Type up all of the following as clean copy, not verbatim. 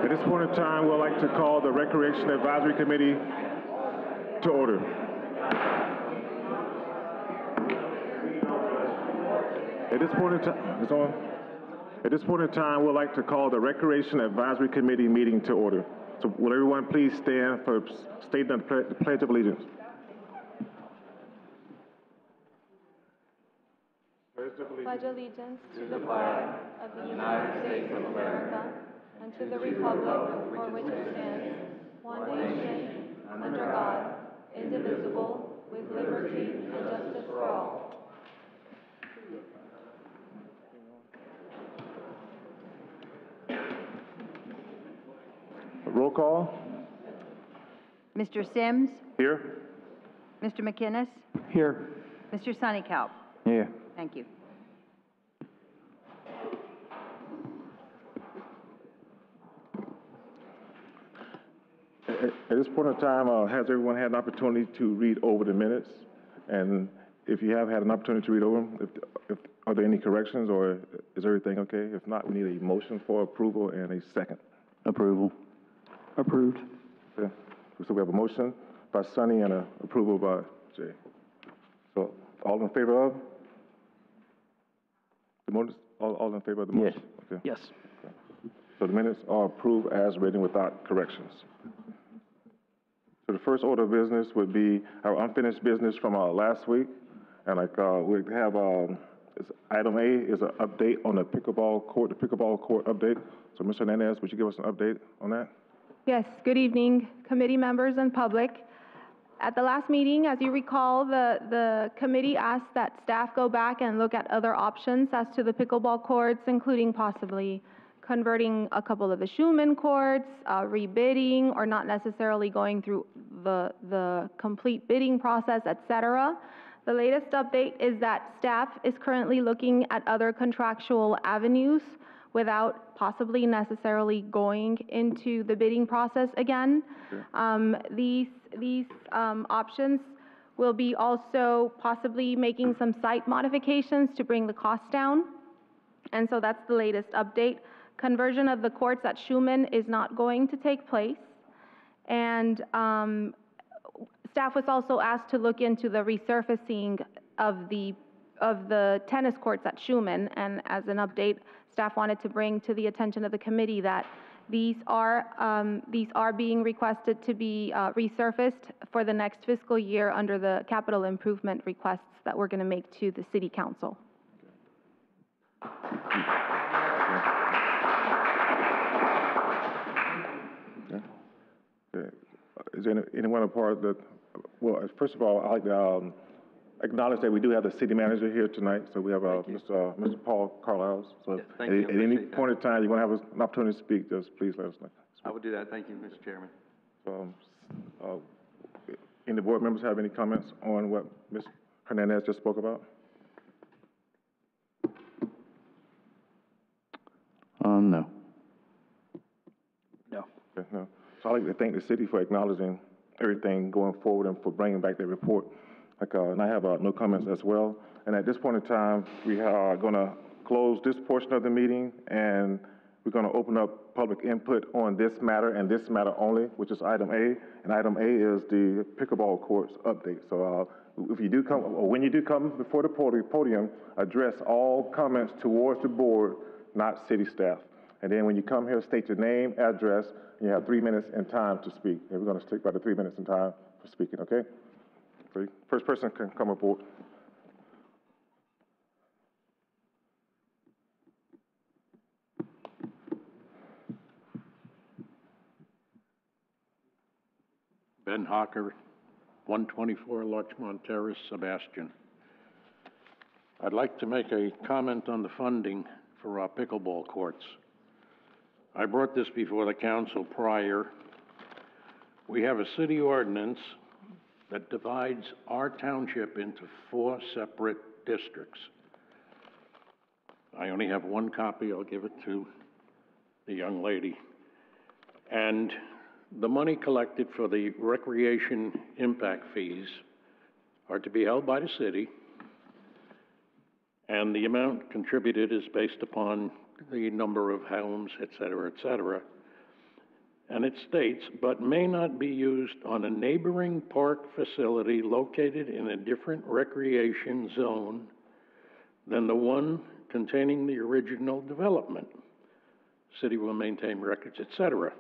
At this point in time, we'd like to call the Recreation Advisory Committee to order. At this point in time, it's on. At this point in time, we'd like to call the Recreation Advisory Committee meeting to order. So will everyone please stand for stating the Pledge of Allegiance? Pledge allegiance to the flag of the United States of America and to the republic for which it stands, one nation, under God, indivisible, with liberty and justice for all. Roll call. Mr. Sims? Here. Mr. McInnes? Here. Mr. Sunnycalp? Here. Thank you. At this point in time, has everyone had an opportunity to read over the minutes? And if you have had an opportunity to read over them, are there any corrections or is everything okay? If not, we need a motion for approval and a second. Approval. Approved. Okay. So we have a motion by Sonny and an approval by Jay. So all in favor of the motion? All in favor of the motion? Yes. Okay. Yes. Okay. So the minutes are approved as written without corrections. So the first order of business would be our unfinished business from last week. And we have, item A is an update on the pickleball court update. So Ms. Hernandez, would you give us an update on that? Yes, good evening, committee members and public. At the last meeting, as you recall, the committee asked that staff go back and look at other options as to the pickleball courts, including possibly converting a couple of the Schumann courts, rebidding, or not necessarily going through the complete bidding process, etc. The latest update is that staff is currently looking at other contractual avenues without possibly necessarily going into the bidding process again. Okay. These options will be also possibly making some site modifications to bring the cost down. And so that's the latest update. Conversion of the courts at Schumann is not going to take place. And staff was also asked to look into the resurfacing of the tennis courts at Schumann. And as an update, staff wanted to bring to the attention of the committee that these are being requested to be resurfaced for the next fiscal year under the capital improvement requests that we're going to make to the City Council. Is there anyone a part that, well, first of all, I'd like to acknowledge that we do have the city manager here tonight. So we have Mr. Paul Carlisle. So yes, at any point in time you want to have an opportunity to speak, just please let us know. I will do that. Thank you, Mr. Chairman. Any board members have any comments on what Ms. Hernandez just spoke about? No. No. Okay, no. So I'd like to thank the city for acknowledging everything going forward and for bringing back that report. And I have no comments as well. And at this point in time, we are going to close this portion of the meeting, and we're going to open up public input on this matter and this matter only, which is item A. And item A is the pickleball courts update. So if you do come, or when you do come before the podium, address all comments towards the board, not city staff. And then when you come here, state your name, address, and you have 3 minutes and time to speak. And we're going to stick by the 3 minutes in time for speaking, okay? So first person can come aboard. Ben Hawker, 124 Larchmont Terrace, Sebastian. I'd like to make a comment on the funding for our pickleball courts. I brought this before the council prior. We have a city ordinance that divides our township into 4 separate districts. I only have one copy. I'll give it to the young lady. And the money collected for the recreation impact fees are to be held by the city, and the amount contributed is based upon the number of homes, et cetera, et cetera. And it states, but may not be used on a neighboring park facility located in a different recreation zone than the one containing the original development. City will maintain records, etc.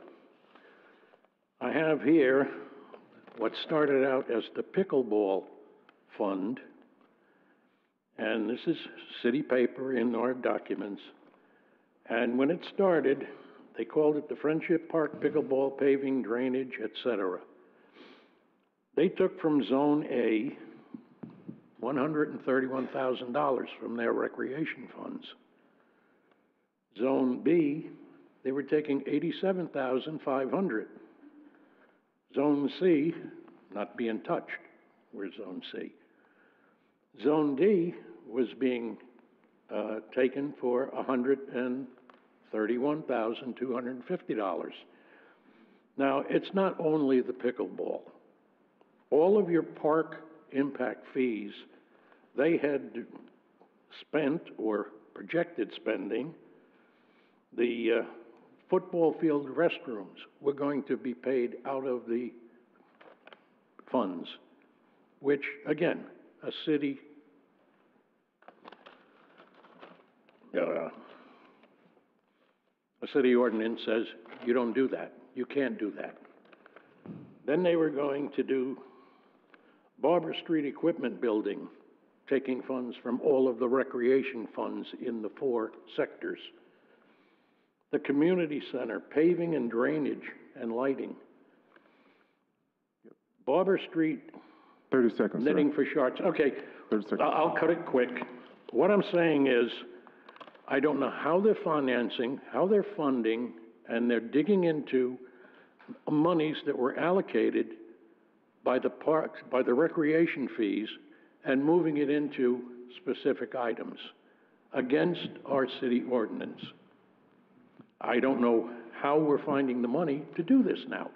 I have here what started out as the pickleball fund, and this is city paper in our documents. And when it started, they called it the Friendship Park Pickleball Paving, Drainage, etc. They took from Zone A $131,000 from their recreation funds. Zone B, they were taking $87,500. Zone C, not being touched, we're Zone C. Zone D was being taken for $131,250. Now, it's not only the pickleball. All of your park impact fees, they had spent or projected spending. The football field restrooms were going to be paid out of the funds, which, again, a city ordinance says you don't do that. You can't do that. Then they were going to do Barber Street Equipment Building, taking funds from all of the recreation funds in the 4 sectors. The community center, paving and drainage and lighting. Barber Street. 30 seconds, sir. Knitting for Sharks. Okay, 30 seconds. I'll cut it quick. What I'm saying is, I don't know how they're financing, how they're funding, and they're digging into monies that were allocated by the parks, by the recreation fees, and moving it into specific items against our city ordinance. I don't know how we're finding the money to do this now,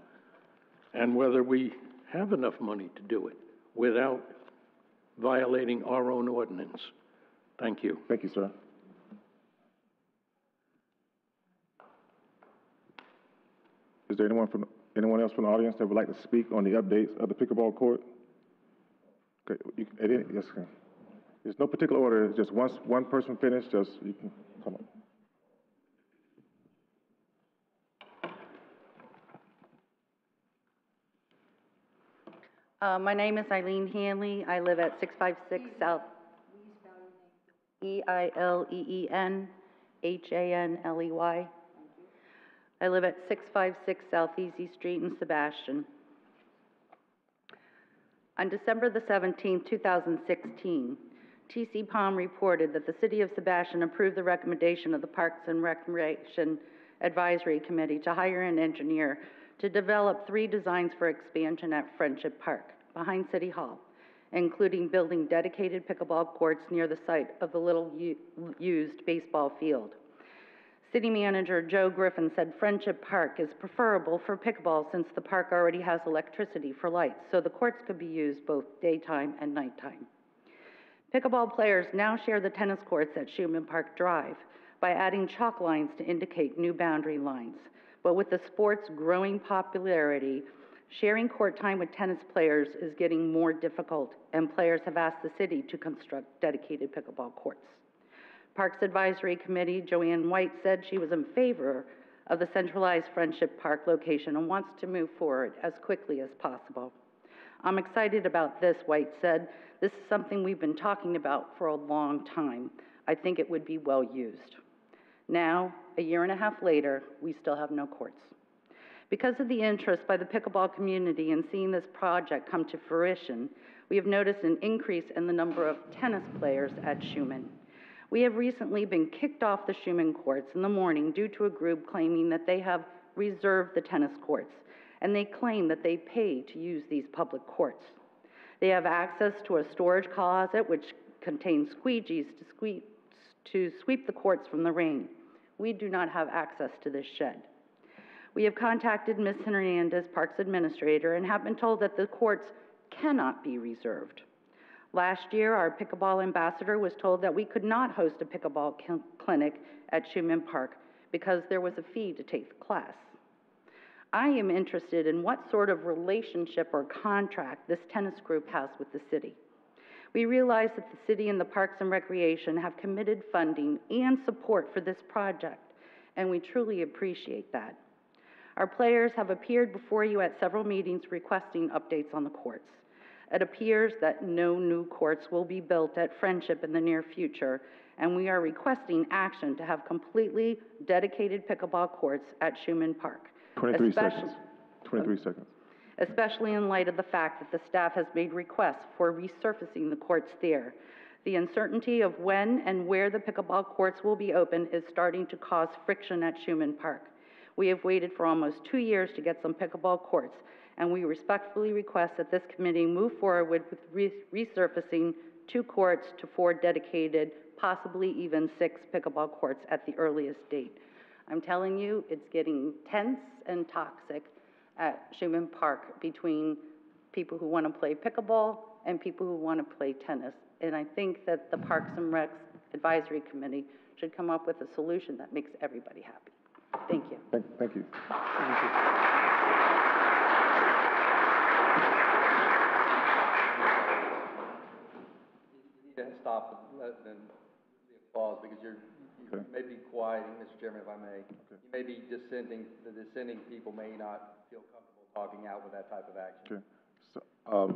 and whether we have enough money to do it without violating our own ordinance. Thank you. Thank you, sir. Is there anyone else from the audience that would like to speak on the updates of the pickleball court? Okay, yes, sir. There's no particular order. It's just once one person finished, just you can come up. My name is Eileen Hanley. I live at 656 South. EILEENHANLEY. I live at 656 South Easy Street in Sebastian. On December the 17th, 2016, TC Palm reported that the City of Sebastian approved the recommendation of the Parks and Recreation Advisory Committee to hire an engineer to develop 3 designs for expansion at Friendship Park behind City Hall, including building dedicated pickleball courts near the site of the little-used baseball field. City Manager Joe Griffin said Friendship Park is preferable for pickleball since the park already has electricity for lights, so the courts could be used both daytime and nighttime. Pickleball players now share the tennis courts at Schumann Park Drive by adding chalk lines to indicate new boundary lines. But with the sport's growing popularity, sharing court time with tennis players is getting more difficult, and players have asked the city to construct dedicated pickleball courts. Parks Advisory Committee Joanne White said she was in favor of the centralized Friendship Park location and wants to move forward as quickly as possible. I'm excited about this, White said. This is something we've been talking about for a long time. I think it would be well used. Now, a year and a half later, we still have no courts. Because of the interest by the pickleball community in seeing this project come to fruition, we have noticed an increase in the number of tennis players at Schumann. We have recently been kicked off the Schumann courts in the morning due to a group claiming that they have reserved the tennis courts, and they claim that they pay to use these public courts. They have access to a storage closet which contains squeegees to sweep the courts from the rain. We do not have access to this shed. We have contacted Ms. Hernandez, Parks Administrator, and have been told that the courts cannot be reserved. Last year, our pickleball ambassador was told that we could not host a pickleball clinic at Schumann Park because there was a fee to take the class. I am interested in what sort of relationship or contract this tennis group has with the city. We realize that the city and the Parks and Recreation have committed funding and support for this project, and we truly appreciate that. Our players have appeared before you at several meetings requesting updates on the courts. It appears that no new courts will be built at Friendship in the near future, and we are requesting action to have completely dedicated pickleball courts at Schumann Park. 23 seconds. 23 seconds. Especially in light of the fact that the staff has made requests for resurfacing the courts there. The uncertainty of when and where the pickleball courts will be open is starting to cause friction at Schumann Park. We have waited for almost 2 years to get some pickleball courts, and we respectfully request that this committee move forward with resurfacing 2 courts to 4 dedicated, possibly even 6 pickleball courts at the earliest date. I'm telling you, it's getting tense and toxic at Schumann Park between people who want to play pickleball and people who want to play tennis. And I think that the Parks and Recs Advisory Committee should come up with a solution that makes everybody happy. Thank you. Thank you. You need to stop and let them the applause because you Okay. may be quieting, Mr. Chairman, if I may. Okay. You may be dissenting. The dissenting people may not feel comfortable talking out with that type of action. Okay.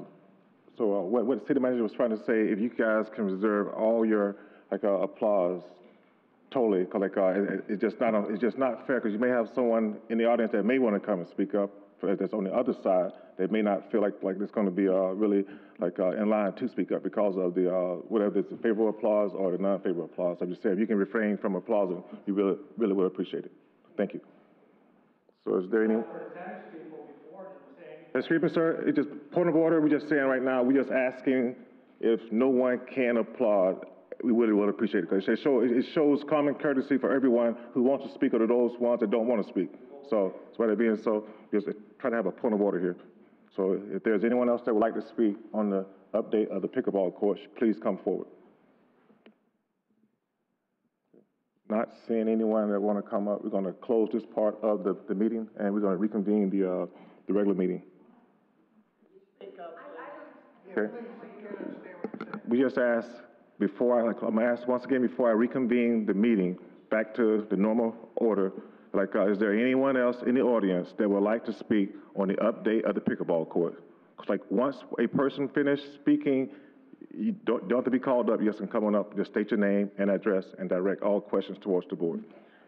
So, what the city manager was trying to say, if you guys can reserve all your applause totally, because it's just not fair, because you may have someone in the audience that may want to come and speak up that's on the other side. They may not feel like it's going to be really in line to speak up because of the whatever it's the favorable applause or the non-favorable applause. I'm just saying, if you can refrain from applauding, you really would appreciate it. Thank you. So, is there any? Excuse me, sir. It's just point of order. We're just saying right now. We're just asking if no one can applaud. We really would appreciate it because it shows common courtesy for everyone who wants to speak or to those ones that don't want to speak. So, by that being so, just try to have a point of order here. So, if there's anyone else that would like to speak on the update of the pickleball courts, please come forward. Not seeing anyone that want to come up, we're going to close this part of the meeting, and we're going to reconvene the regular meeting. Okay. We just asked before I'm going to ask once again before I reconvene the meeting back to the normal order. Is there anyone else in the audience that would like to speak on the update of the pickleball court? Because once a person finishes speaking, you don't have to be called up. You just can come on up, just state your name and address, and direct all questions towards the board.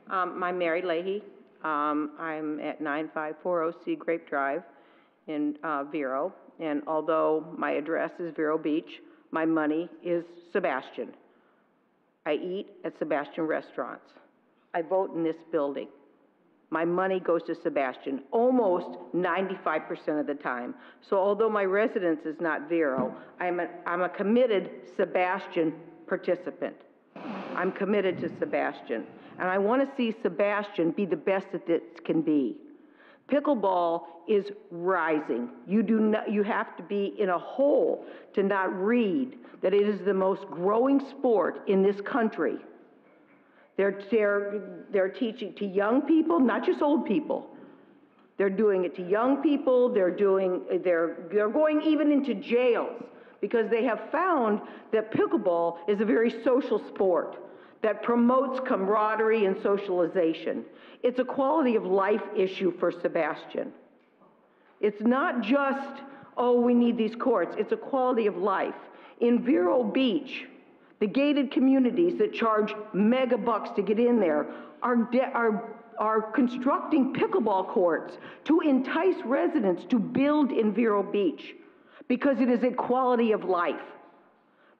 I'm Mary Leahy. I'm at 9540 Seagrape Drive in Vero. And although my address is Vero Beach, my money is Sebastian. I eat at Sebastian restaurants. I vote in this building. My money goes to Sebastian almost 95% of the time. So although my residence is not Vero, I'm a committed Sebastian participant. I'm committed to Sebastian. And I want to see Sebastian be the best that it can be. Pickleball is rising. You have to be in a hole to not read that it is the most growing sport in this country. They're teaching to young people, not just old people. They're doing it to young people. They're going even into jails because they have found that pickleball is a very social sport that promotes camaraderie and socialization. It's a quality of life issue for Sebastian. It's not just, oh, we need these courts. It's a quality of life. In Vero Beach, the gated communities that charge mega bucks to get in there are constructing pickleball courts to entice residents to build in Vero Beach because it is a quality of life.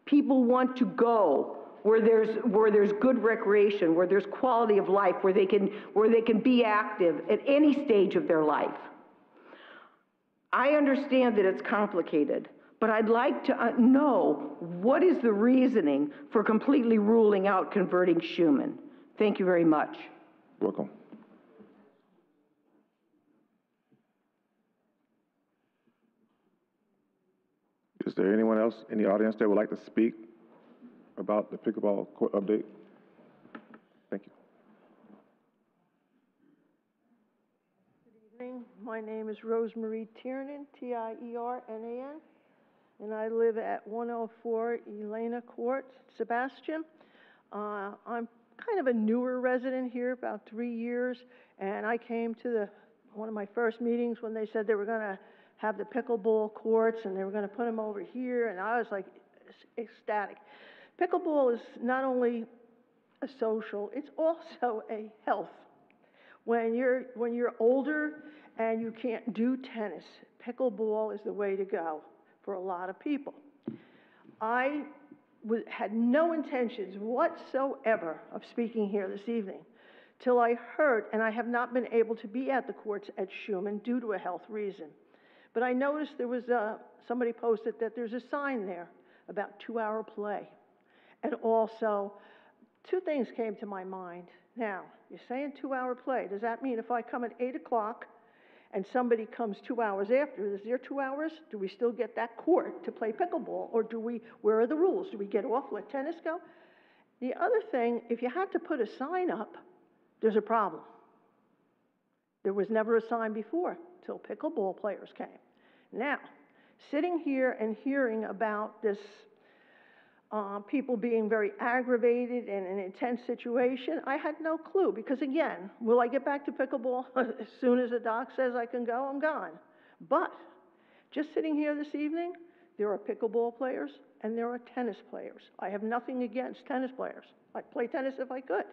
People want to go where there's good recreation, where there's quality of life, where they can be active at any stage of their life. I understand that it's complicated, but I'd like to know what is the reasoning for completely ruling out converting Schumann. Thank you very much. Welcome. Is there anyone else in the audience that would like to speak about the pickleball court update? Thank you. Good morning. My name is Rosemarie Tiernan, Tiernan, and I live at 104 Elena Court, Sebastian. I'm kind of a newer resident here, about 3 years, and I came to one of my first meetings when they said they were going to have the pickleball courts and they were going to put them over here, and I was like ecstatic. Pickleball is not only a social, it's also a health. When you're older and you can't do tennis, pickleball is the way to go for a lot of people. I had no intentions whatsoever of speaking here this evening till I heard, and I have not been able to be at the courts at Schumann due to a health reason, but I noticed there was somebody posted that there's a sign there about 2-hour play. And also, two things came to my mind. Now, you're saying 2-hour play. Does that mean if I come at 8 o'clock and somebody comes 2 hours after, is there 2 hours? Do we still get that court to play pickleball? Or where are the rules? Do we get off, let tennis go? The other thing, if you had to put a sign up, there's a problem. There was never a sign before till pickleball players came. Now, sitting here and hearing about this people being very aggravated in an intense situation, I had no clue because, again, will I get back to pickleball as soon as the doc says I can go? I'm gone. But just sitting here this evening, there are pickleball players and there are tennis players. I have nothing against tennis players. I'd play tennis if I could.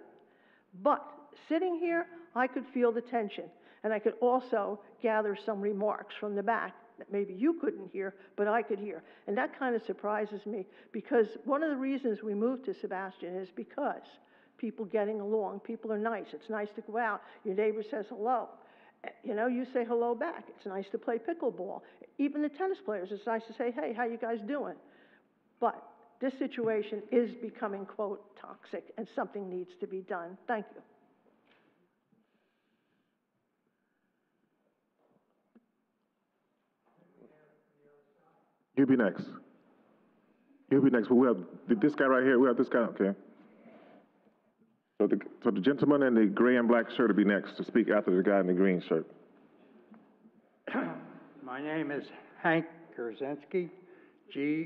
But sitting here, I could feel the tension, and I could also gather some remarks from the back that maybe you couldn't hear, but I could hear. And that kind of surprises me because one of the reasons we moved to Sebastian is because people getting along, people are nice. It's nice to go out. Your neighbor says hello. You know, you say hello back. It's nice to play pickleball. Even the tennis players, it's nice to say, hey, how you guys doing? But this situation is becoming, quote, toxic, and something needs to be done. Thank you. You'll be next. You'll be next. But we have this guy right here. We have this guy. Okay. So the gentleman in the gray and black shirt will be next to speak after the guy in the green shirt. My name is Hank Gurzinski, Gurczynski,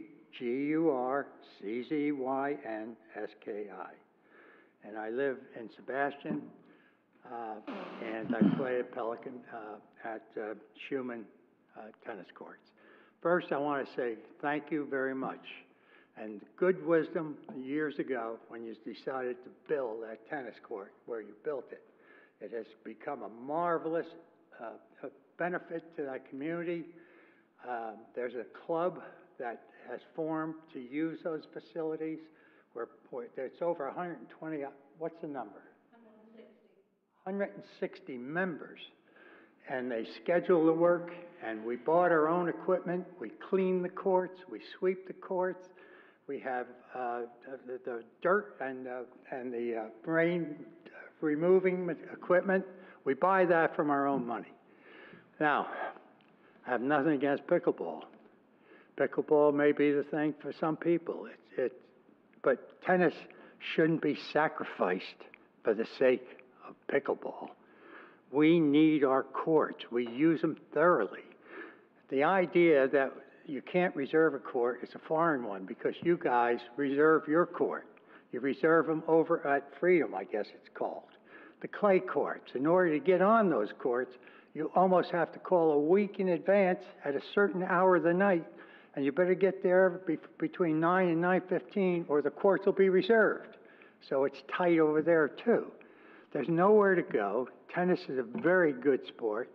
and I live in Sebastian, and I play at Pelican at Schumann tennis courts. First, I want to say thank you very much. And good wisdom years ago when you decided to build that tennis court where you built it. It has become a marvelous benefit to that community. There's a club that has formed to use those facilities where it's over 120, what's the number? 160 members. And they schedule the work, and we bought our own equipment. We clean the courts, we sweep the courts. We have the dirt and the rain removing equipment. We buy that from our own money. Now, I have nothing against pickleball. Pickleball may be the thing for some people, but tennis shouldn't be sacrificed for the sake of pickleball. We need our courts. We use them thoroughly. The idea that you can't reserve a court is a foreign one because you guys reserve your court. You reserve them over at Freedom, I guess it's called. The clay courts. In order to get on those courts, you almost have to call a week in advance at a certain hour of the night, and you better get there between 9 and 9:15 or the courts will be reserved. So it's tight over there too. There's nowhere to go. Tennis is a very good sport.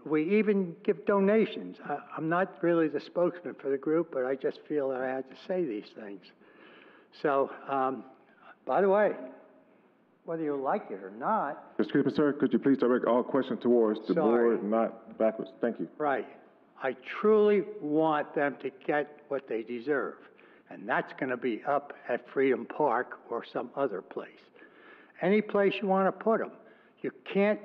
We even give donations. I'm not really the spokesman for the group, but I just feel that I had to say these things. So, by the way, whether you like it or not... Excuse me, sir, could you please direct all questions towards the board, not backwards? Thank you. Right. I truly want them to get what they deserve, and that's going to be up at Freedom Park or some other place. Any place you want to put them. You can't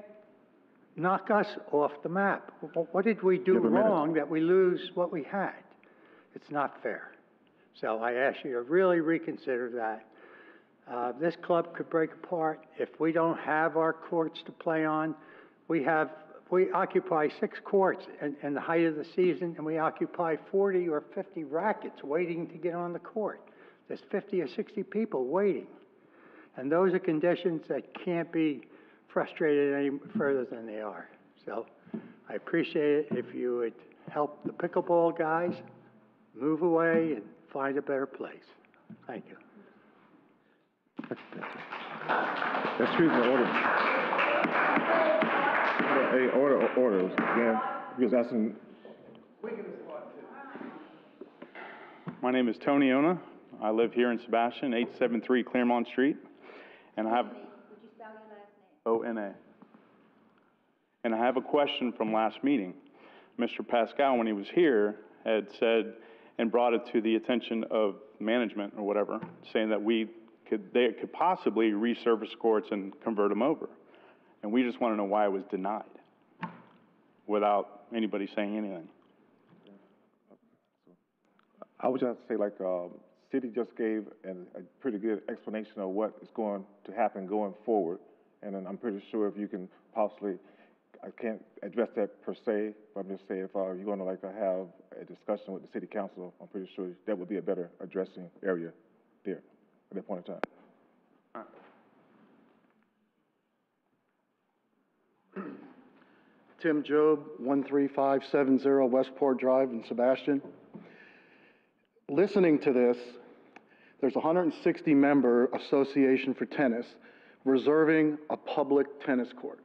knock us off the map. What did we do wrong that we lose what we had? It's not fair. So I ask you to really reconsider that. This club could break apart if we don't have our courts to play on. We have we occupy 6 courts in the height of the season, and we occupy 40 or 50 rackets waiting to get on the court. There's 50 or 60 people waiting. And those are conditions that can't be frustrated any further than they are. So I appreciate it if you would help the pickleball guys move away and find a better place. Thank you. Excuse me, order. Hey, order, again, because asking. My name is Tony Ona. I live here in Sebastian, 873 Claremont Street, and I have... Would you spell your last name? O-N-A. And I have a question from last meeting. Mr. Pascal, when he was here, had said and brought it to the attention of management or whatever, saying that they could possibly resurface courts and convert them over. And we just want to know why it was denied without anybody saying anything. I would just say, like, city just gave a pretty good explanation of what is going to happen going forward. And then I'm pretty sure if you can possibly, I can't address that per se, but I'm just saying if you're going to like to have a discussion with the city council, I'm pretty sure that would be a better addressing area there at that point in time. Tim Job, 13570 Westport Drive in Sebastian. Listening to this, there's a 160-member association for tennis reserving a public tennis court.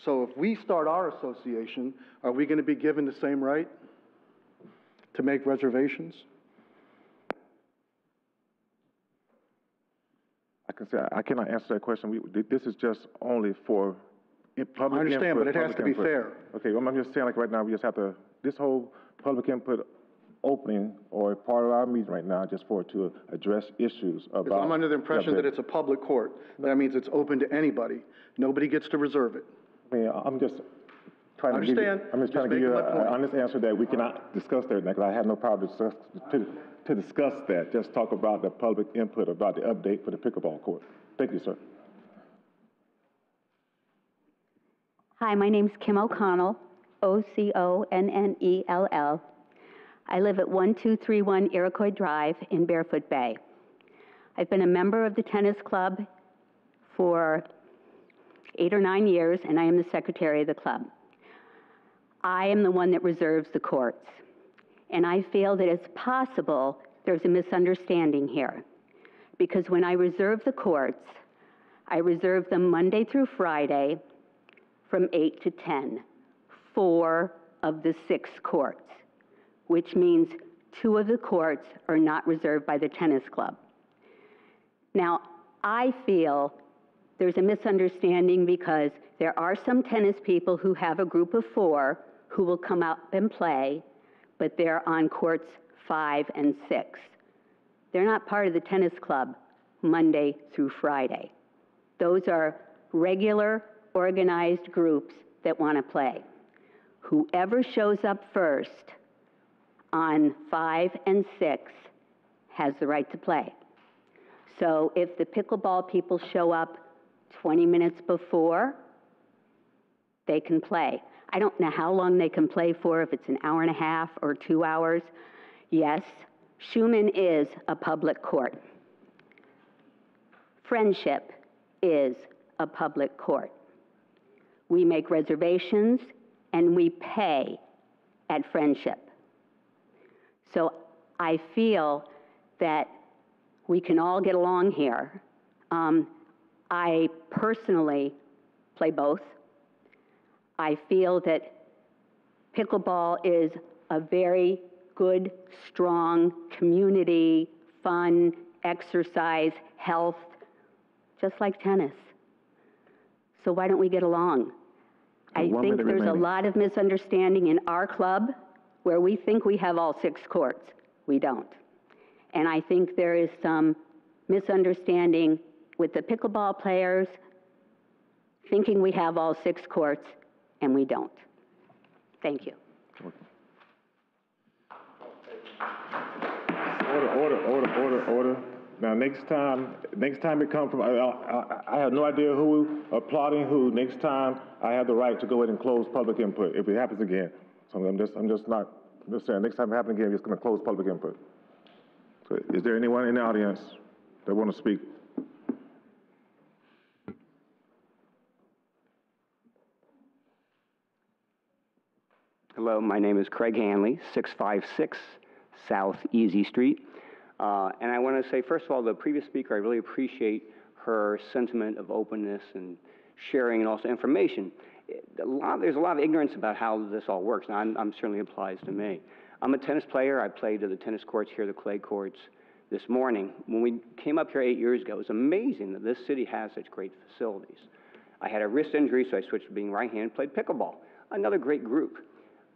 So if we start our association, are we going to be given the same right to make reservations? I can say I cannot answer that question. This is just only for public input. I understand, but it has to be input. fair. Okay, well, I'm just saying, like right now, we just have to, this whole public input opening or part of our meeting right now just for it to address issues about. Because I'm under the impression that it's a public court. That means it's open to anybody. Nobody gets to reserve it. I mean, I'm just trying to give you, I'm just trying to give you an honest answer that we cannot discuss that because I have no power to discuss that. Just talk about the public input about the update for the pickleball court. Thank you, sir. Hi, my name's Kim O'Connell, O-C-O-N-N-E-L-L. I live at 1231 Iroquois Drive in Barefoot Bay. I've been a member of the tennis club for 8 or 9 years, and I am the secretary of the club. I am the one that reserves the courts, and I feel that it's possible there's a misunderstanding here, because when I reserve the courts, I reserve them Monday through Friday from 8 to 10, 4 of the 6 courts, which means 2 of the courts are not reserved by the tennis club. Now, I feel there's a misunderstanding because there are some tennis people who have a group of 4 who will come out and play, but they're on courts 5 and 6. They're not part of the tennis club Monday through Friday. Those are regular, organized groups that want to play. Whoever shows up first on 5 and 6 has the right to play. So if the pickleball people show up 20 minutes before, they can play. I don't know how long they can play for, if it's an hour and a half or 2 hours. Yes, Schumann is a public court. Friendship is a public court. We make reservations and we pay at Friendship. So I feel that we can all get along here. I personally play both. I feel that pickleball is a very good, strong community, fun, exercise, health, just like tennis. So why don't we get along? I think there's a lot of misunderstanding in our club where we think we have all 6 courts. We don't. And I think there is some misunderstanding with the pickleball players thinking we have all 6 courts, and we don't. Thank you. Order. Now, next time it comes from, I have no idea who applauding who. Next time, I have the right to go ahead and close public input if it happens again. So I'm just saying, next time it happens again, I'm just going to close public input. So is there anyone in the audience that want to speak? Hello, my name is Craig Hanley, 656 South Easy Street. And I want to say, first of all, the previous speaker, I really appreciate her sentiment of openness and sharing and also information. There's a lot of ignorance about how this all works, and I'm certainly applies to me. I'm a tennis player. I played at the tennis courts here, the clay courts, this morning. When we came up here 8 years ago, it was amazing that this city has such great facilities. I had a wrist injury, so I switched to being right-handed, played pickleball. Another great group.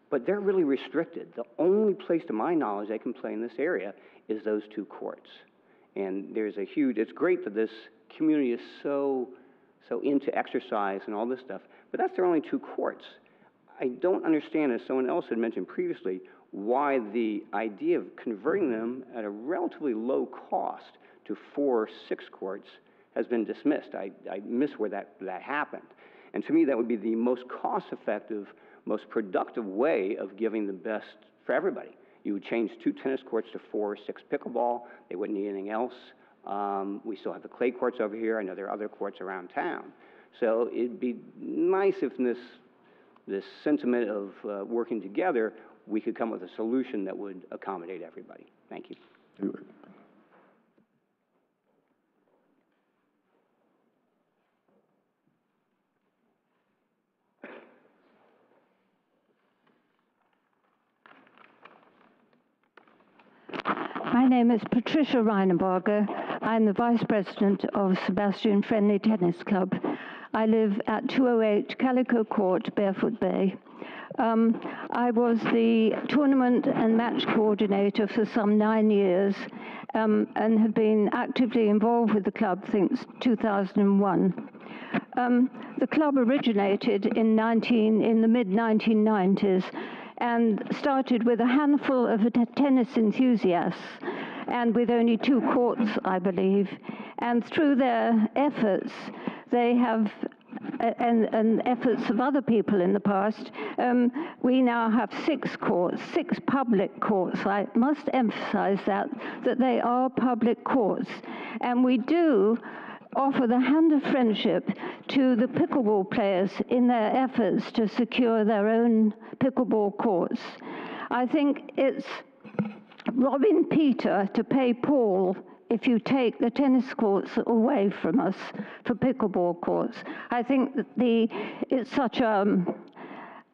But they're really restricted. The only place, to my knowledge, they can play in this area is those two courts. And there's a huge, it's great that this community is so into exercise and all this stuff, but that's their only two courts. I don't understand, as someone else had mentioned previously, why the idea of converting them at a relatively low cost to 4 or 6 courts has been dismissed. I miss where that happened. And to me, that would be the most cost-effective, most productive way of giving the best for everybody. You would change 2 tennis courts to 4 or 6 pickleball. They wouldn't need anything else. We still have the clay courts over here. I know there are other courts around town. So it'd be nice if in this sentiment of working together, we could come with a solution that would accommodate everybody. Thank you. My name is Patricia Reinenbarger. I'm the Vice President of Sebastian Friendly Tennis Club. I live at 208 Calico Court, Barefoot Bay. I was the tournament and match coordinator for some 9 years and have been actively involved with the club since 2001. The club originated in the mid-1990s and started with a handful of tennis enthusiasts and with only 2 courts, I believe. And through their efforts, they have, and efforts of other people in the past, we now have 6 courts, 6 public courts. I must emphasize that they are public courts. And we do offer the hand of friendship to the pickleball players in their efforts to secure their own pickleball courts. I think it's robbing Peter to pay Paul if you take the tennis courts away from us for pickleball courts. I think that it's such an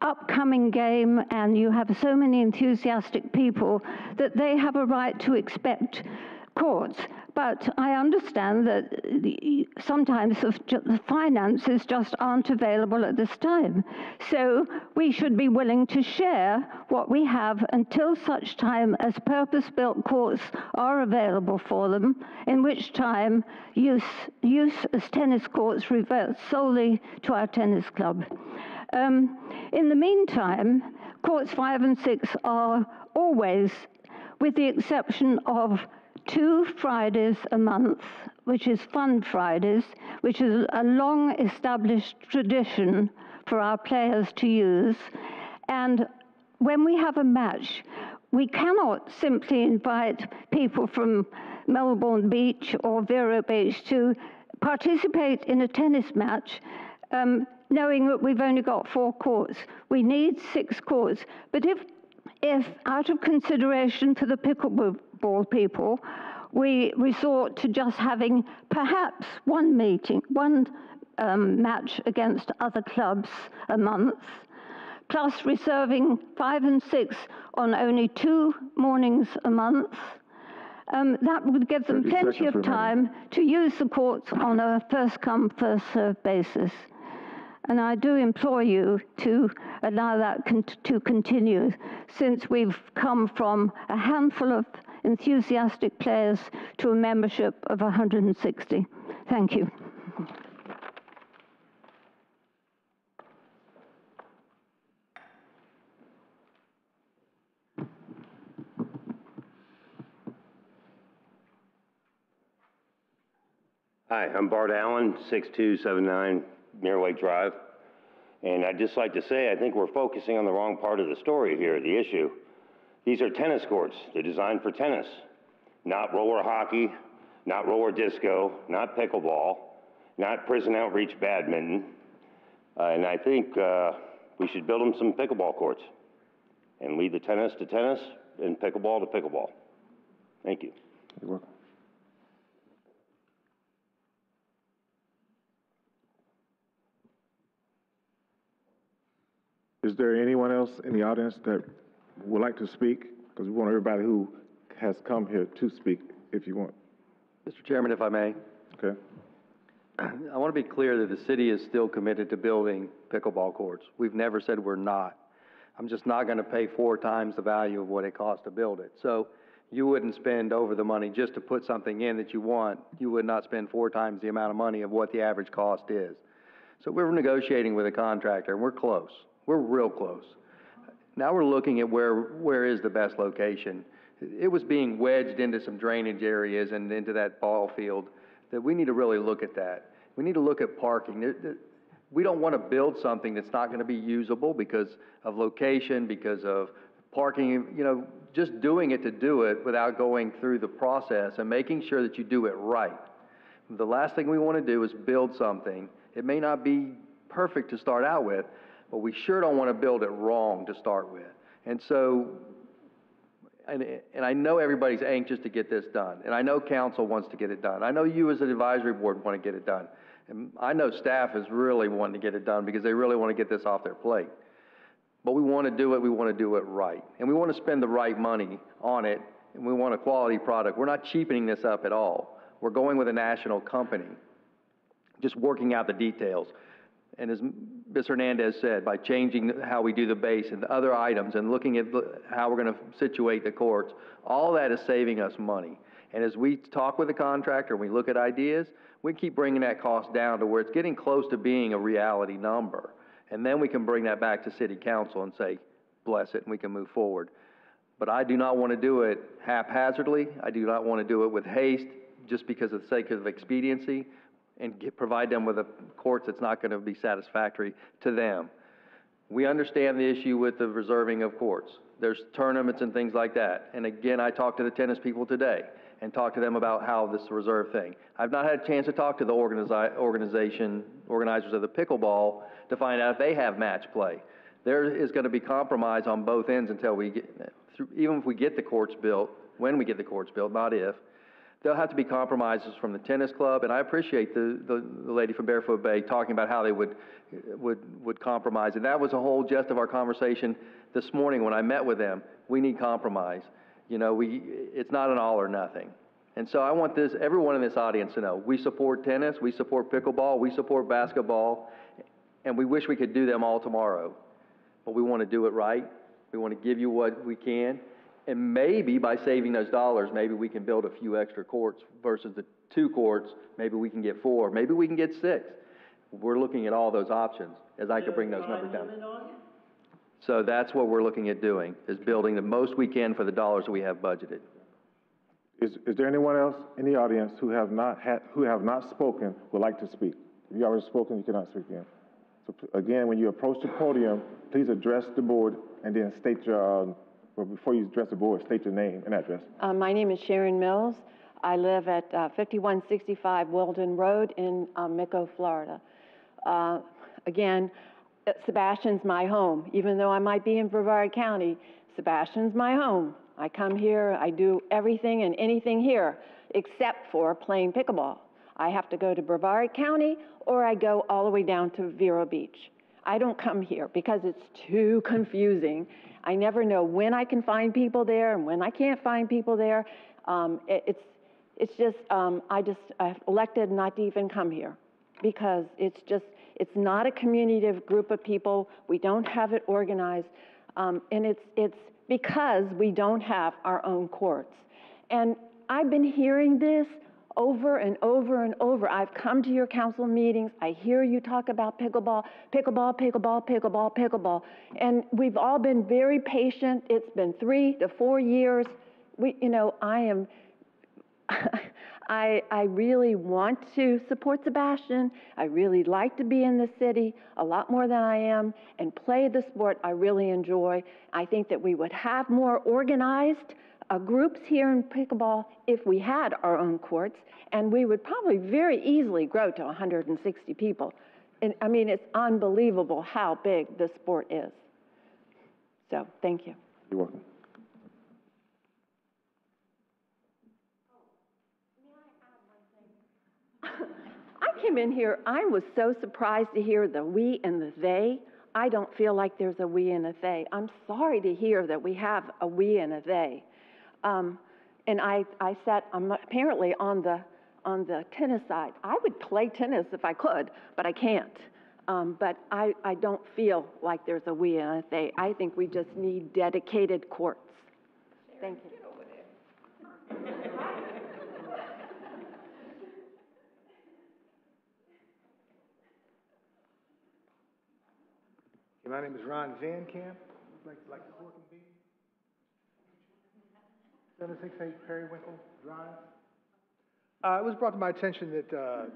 upcoming game, and you have so many enthusiastic people that they have a right to expect courts. But I understand that sometimes the finances just aren't available at this time. So we should be willing to share what we have until such time as purpose-built courts are available for them, in which time use as tennis courts reverts solely to our tennis club. In the meantime, courts 5 and 6 are always, with the exception of 2 Fridays a month, which is Fun Fridays, which is a long-established tradition for our players to use. And when we have a match, we cannot simply invite people from Melbourne Beach or Vero Beach to participate in a tennis match, knowing that we've only got 4 courts. We need 6 courts. But if out of consideration for the pickleball people, we resort to just having perhaps one match against other clubs a month, plus reserving 5 and 6 on only 2 mornings a month, that would give them plenty of time to use the courts on a first-come, first-served basis. And I do implore you to allow that to continue, since we've come from a handful of enthusiastic players to a membership of 160. Thank you. Hi, I'm Bart Allen, 6279 Mirway Drive. And I'd just like to say, I think we're focusing on the wrong part of the story here, the issue. These are tennis courts. They're designed for tennis, not roller hockey, not roller disco, not pickleball, not prison outreach badminton. And I think we should build them some pickleball courts and leave the tennis to tennis and pickleball to pickleball. Thank you. You're welcome. Is there anyone else in the audience that would like to speak? Because we want everybody who has come here to speak, if you want. Mr. Chairman, if I may. Okay. I want to be clear that the city is still committed to building pickleball courts. We've never said we're not. I'm just not going to pay 4 times the value of what it costs to build it. So you wouldn't spend over the money just to put something in that you want. You would not spend 4 times the amount of money of what the average cost is. So we're negotiating with a contractor, and we're close. We're real close. Now we're looking at where is the best location. It was being wedged into some drainage areas and into that ball field that we need to really look at that. We need to look at parking. We don't want to build something that's not going to be usable because of location, because of parking, you know, just doing it to do it without going through the process and making sure that you do it right. The last thing we want to do is build something. It may not be perfect to start out with, but we sure don't want to build it wrong to start with. And so, and I know everybody's anxious to get this done, and I know council wants to get it done. I know you as an advisory board want to get it done. And I know staff is really wanting to get it done because they really want to get this off their plate. But we want to do it, we want to do it right. And we want to spend the right money on it, and we want a quality product. We're not cheapening this up at all. We're going with a national company, just working out the details. And as Ms. Hernandez said, by changing how we do the base and the other items and looking at how we're going to situate the courts, all that is saving us money. And as we talk with the contractor and we look at ideas, we keep bringing that cost down to where it's getting close to being a reality number. And then we can bring that back to City Council and say, bless it, and we can move forward. But I do not want to do it haphazardly. I do not want to do it with haste just because of the sake of expediency, and provide them with a court that's not going to be satisfactory to them. We understand the issue with the reserving of courts. There's tournaments and things like that. And again, I talked to the tennis people today and talked to them about how this reserve thing. I've not had a chance to talk to the organizers of the pickleball to find out if they have match play. There is going to be compromise on both ends until we get, even if we get the courts built, when we get the courts built, not if. There'll have to be compromises from the tennis club, and I appreciate the lady from Barefoot Bay talking about how they would compromise. And that was the whole gist of our conversation this morning when I met with them. We need compromise. You know, it's not an all or nothing. And so I want everyone in this audience to know, we support tennis, we support pickleball, we support basketball, and we wish we could do them all tomorrow. But we want to do it right. We want to give you what we can. And maybe by saving those dollars, maybe we can build a few extra courts versus the 2 courts. Maybe we can get 4. Maybe we can get 6. We're looking at all those options as I could bring those numbers down. So that's what we're looking at doing, is building the most we can for the dollars that we have budgeted. Is there anyone else in the audience who have not spoken would like to speak? If you already spoken, you cannot speak again. So again, when you approach the podium, please address the board and then state your well, before you address the board, state your name and address. My name is Sharon Mills. I live at 5165 Weldon Road in Mico, Florida. Again, Sebastian's my home. Even though I might be in Brevard County, Sebastian's my home. I come here, I do everything and anything here except for playing pickleball. I have to go to Brevard County or I go all the way down to Vero Beach. I don't come here because it's too confusing. I never know when I can find people there and when I can't find people there. It's just, I've elected not to even come here because it's not a community group of people. We don't have it organized. And it's because we don't have our own courts. And I've been hearing this over and over and over. I've come to your council meetings. I hear you talk about pickleball, pickleball, pickleball, pickleball, pickleball. And we've all been very patient. It's been 3 to 4 years. I really want to support Sebastian. I really like to be in the city a lot more than I am and play the sport I really enjoy. I think that we would have more organized groups here in pickleball if we had our own courts, and we would probably very easily grow to 160 people. And I mean, it's unbelievable how big this sport is. So, thank you. You're welcome. I came in here, I was so surprised to hear the we and the they. I don't feel like there's a we and a they. I'm sorry to hear that we have a we and a they. And I sat apparently on the tennis side. I would play tennis if I could, but I can't. But I don't feel like there's a we and a they. I think we just need dedicated courts. Thank you. My name is Ron Van Camp. Like the pork and beans. 768 Periwinkle Drive. It was brought to my attention that the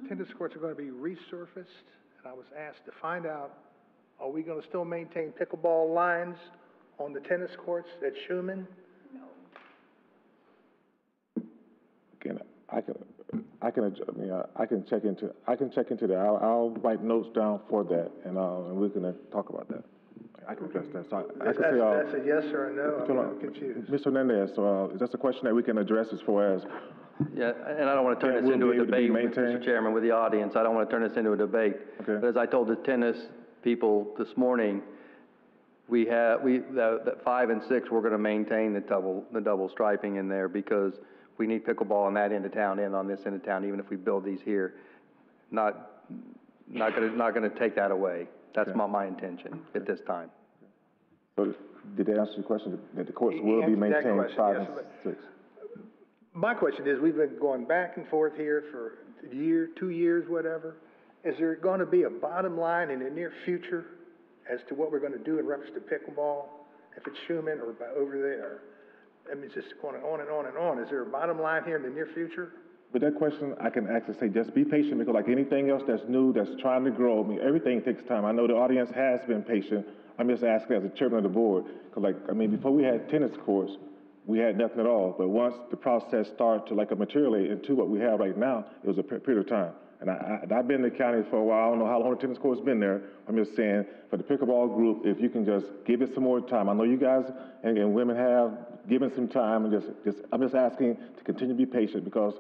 tennis courts are going to be resurfaced, and I was asked to find out, are we going to still maintain pickleball lines on the tennis courts at Schumann? Again, I can check into that. I'll write notes down for that, and we're going to talk about that. I can address that. So That's a yes or a no? I'm confused. Mr. Hernandez, is that a question that we can address as far as? Yeah, and I don't want to turn this into a debate, Mr. Chairman, with the audience. I don't want to turn this into a debate. Okay. But as I told the tennis people this morning, the 5 and 6, we're going to maintain the double striping in there because we need pickleball on that end of town and on this end of town, even if we build these here. Not going to take that away. That's not my intention at this time. So did they answer your question that the courts will be maintained 5 and 6? My question is, we've been going back and forth here for a year, 2 years, whatever. Is there going to be a bottom line in the near future as to what we're going to do in reference to pickleball, if it's Schumann or over there? I mean, it's just going on and on and on. Is there a bottom line here in the near future? With that question, I can actually say just be patient because like anything else that's new, that's trying to grow, I mean, everything takes time. I know the audience has been patient. I'm just asking as a chairman of the board, because before we had tennis courts, we had nothing at all. But once the process started to materialize into what we have right now, it was a period of time. And I've been in the county for a while. I don't know how long the tennis court's been there. I'm just saying, for the pickleball group, if you can just give it some more time. I know you guys and women have given some time, and I'm just asking to continue to be patient because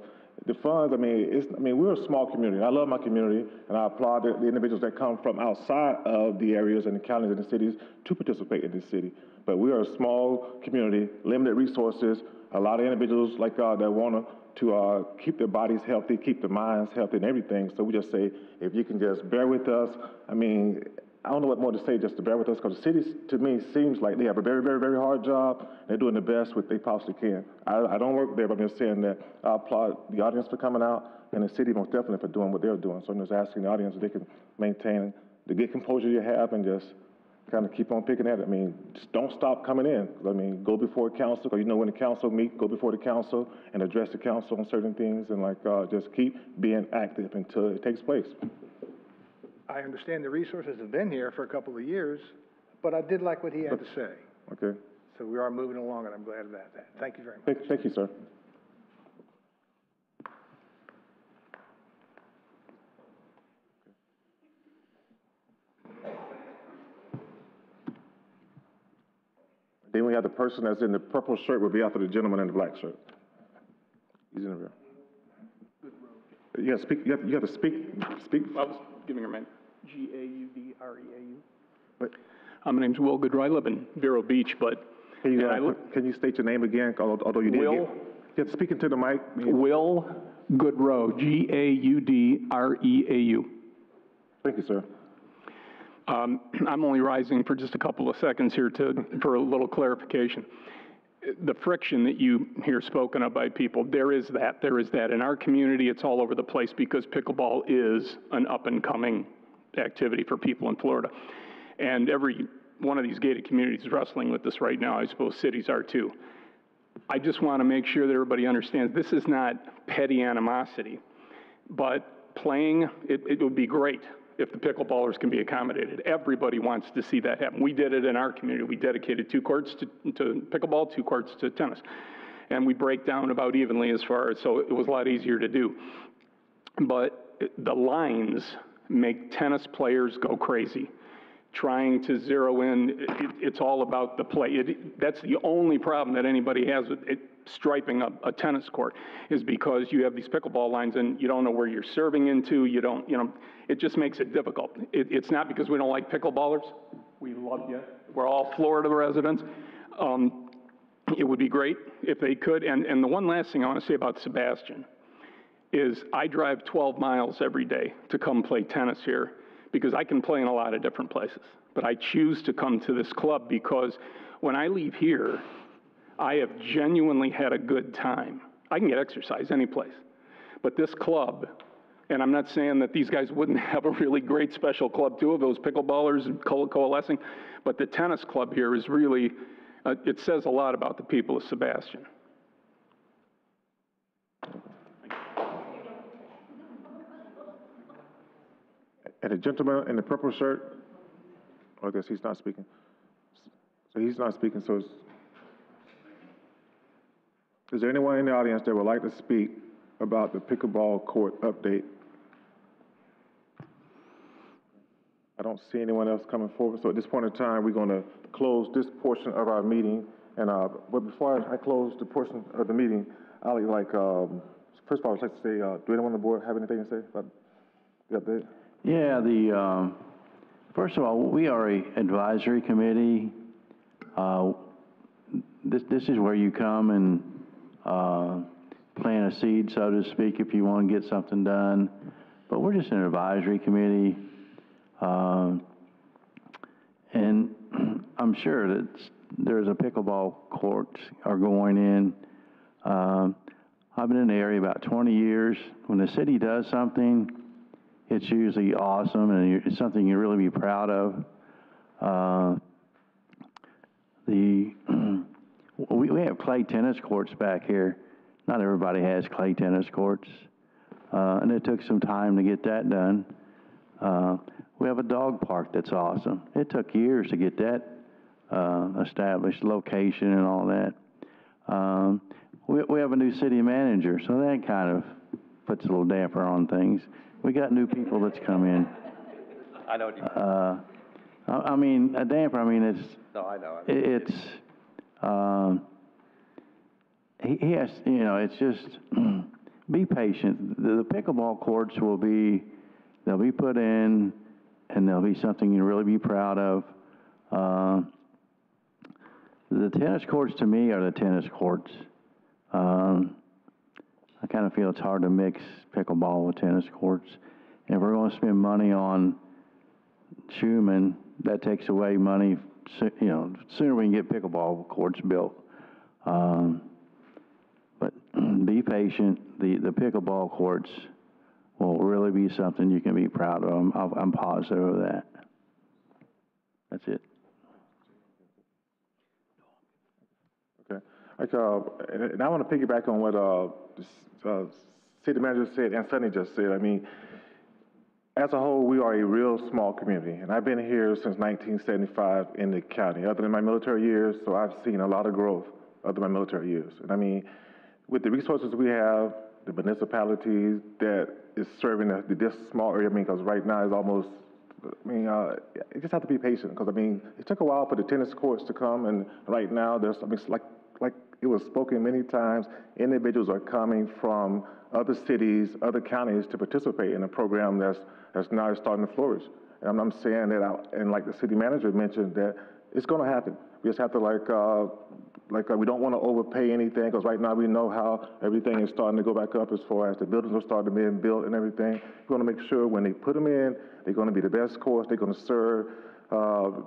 the funds, we're a small community. I love my community, and I applaud the individuals that come from outside of the areas and the counties and the cities to participate in this city. But we are a small community, limited resources, a lot of individuals that want to keep their bodies healthy, keep their minds healthy and everything. So we just say, if you can just bear with us. I don't know what more to say, just to bear with us, because the city, to me, seems like they have a very, very, very hard job. They're doing the best what they possibly can. I don't work there, but I'm just saying that I applaud the audience for coming out, and the city most definitely for doing what they're doing. So I'm just asking the audience if they can maintain the good composure you have and just kind of keep on picking at it. Just don't stop coming in. Go before council, because when the council meet, go before the council and address the council on certain things, and just keep being active until it takes place. I understand the resources have been here for a couple of years, but I did like what he had to say. Okay. So we are moving along, and I'm glad about that. Thank you very much. Thank you, sir. Then we have the person that's in the purple shirt will be after the gentleman in the black shirt. He's in the room. You have to speak. You have to speak. I was giving her my name. G-A-U-D-R-E-A-U. What? My name's Will Goodrow. I live in Vero Beach, but can you state your name again? Although you did. You have to speak into the mic. Will Goodrow. G-A-U-D-R-E-A-U. Thank you, sir. I'm only rising for just a couple of seconds here for a little clarification. The friction that you hear spoken of by people, there is that. In our community, it's all over the place because pickleball is an up-and-coming activity for people in Florida. And every one of these gated communities is wrestling with this right now. I suppose cities are too. I just want to make sure that everybody understands this is not petty animosity, but playing, it would be great if the pickleballers can be accommodated. Everybody wants to see that happen. We did it in our community. We dedicated 2 courts to pickleball, 2 courts to tennis. And we break down about evenly as far as, so it was a lot easier to do. But the lines make tennis players go crazy. Trying to zero in, it's all about the play. That's the only problem that anybody has with striping a tennis court, is because you have these pickleball lines and you don't know where you're serving into, it just makes it difficult. It's not because we don't like pickleballers. We love you. We're all Florida residents. It would be great if they could. And the one last thing I want to say about Sebastian is I drive 12 miles every day to come play tennis here, because I can play in a lot of different places. But I choose to come to this club because when I leave here, I have genuinely had a good time. I can get exercise any place. But this club, and I'm not saying that these guys wouldn't have a really great special club too, of those pickleballers coalescing, but the tennis club here is really, it says a lot about the people of Sebastian. And the gentleman in the purple shirt, I guess he's not speaking. So he's not speaking, so is there anyone in the audience that would like to speak about the pickleball court update? I don't see anyone else coming forward, so at this point in time, we're going to close this portion of our meeting. And but before I close the portion of the meeting, I'd like, first of all, I'd like to say, do anyone on the board have anything to say about the update? Yeah, first of all, we are a advisory committee. This is where you come and plant a seed, so to speak, if you want to get something done. But we're just an advisory committee. And I'm sure that there's a pickleball court are going in. I've been in the area about 20 years. When the city does something, it's usually awesome, and it's something you really be proud of. We have clay tennis courts back here. Not everybody has clay tennis courts, and it took some time to get that done. We have a dog park that's awesome. It took years to get that established, location and all that. We have a new city manager, so that kind of puts a little damper on things. We got new people that's come in. I know what you mean. I mean, a damper, I mean, it's... No, I know. It's... he has, it's just... be patient. The pickleball courts will be... They'll be put in, and they'll be something you really be proud of. The tennis courts, to me, are the tennis courts. I kind of feel it's hard to mix pickleball with tennis courts. And if we're going to spend money on Schumann, that takes away money, sooner we can get pickleball courts built. But be patient. The pickleball courts will really be something you can be proud of. I'm positive of that. That's it. Okay. And I want to piggyback on what the city manager said and Sonny just said. I mean, as a whole, we are a real small community, and I've been here since 1975 in the county. Other than my military years, so I've seen a lot of growth other than my military years. And I mean, with the resources we have, the municipalities that is serving this small area, I mean, because right now is almost, you just have to be patient, because I mean, it took a while for the tennis courts to come, and right now there's, it's like it was spoken many times, individuals are coming from other cities, other counties to participate in a program that's now starting to flourish. And I'm saying that, and like the city manager mentioned, that it's going to happen. We just have to we don't want to overpay anything, because right now we know how everything is starting to go back up as far as the buildings are starting to be built and everything. We want to make sure when they put them in, they're going to be the best course. They're going to serve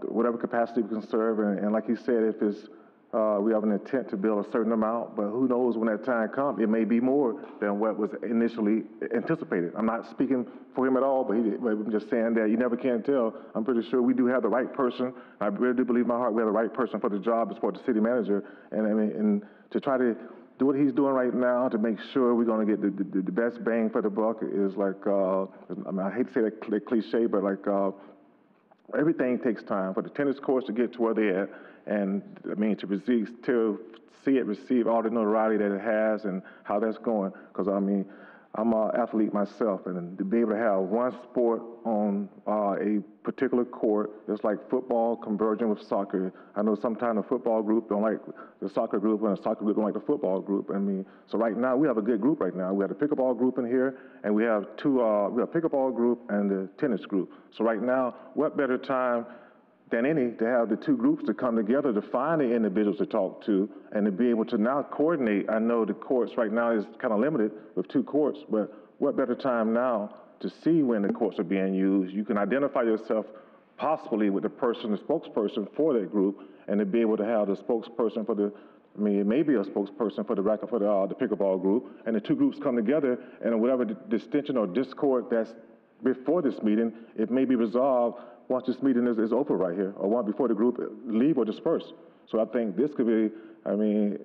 whatever capacity we can serve. And like he said, if it's We have an intent to build a certain amount, but who knows when that time comes? It may be more than what was initially anticipated. I'm not speaking for him at all, but I'm just saying that you never can tell. I'm pretty sure we do have the right person. I really do believe in my heart we have the right person for the job as far as the city manager. And I mean, and to try to do what he's doing right now to make sure we're going to get the best bang for the buck is like, I mean, I hate to say that cliche, but like everything takes time for the tennis courts to get to where they're at. And I mean, to see it receive all the notoriety that it has and how that's going. Because I mean, I'm an athlete myself, and to be able to have one sport on a particular court, it's like football converging with soccer. I know sometimes the football group don't like the soccer group, and the soccer group don't like the football group. I mean, so right now we have a good group right now. We have the pickleball group in here, and we have we have pickleball group and the tennis group. So right now, what better time than any to have the two groups to come together to find the individuals to talk to and to be able to now coordinate. I know the courts right now is kind of limited with 2 courts, but what better time now to see when the courts are being used? You can identify yourself possibly with the person, the spokesperson for that group, and to be able to have the spokesperson for the, I mean, it may be a spokesperson for the pickleball group, and the 2 groups come together, and whatever distinction or discord that's before this meeting, it may be resolved once this meeting is over right here, or before the group leave or disperse. So I think this could be, I mean,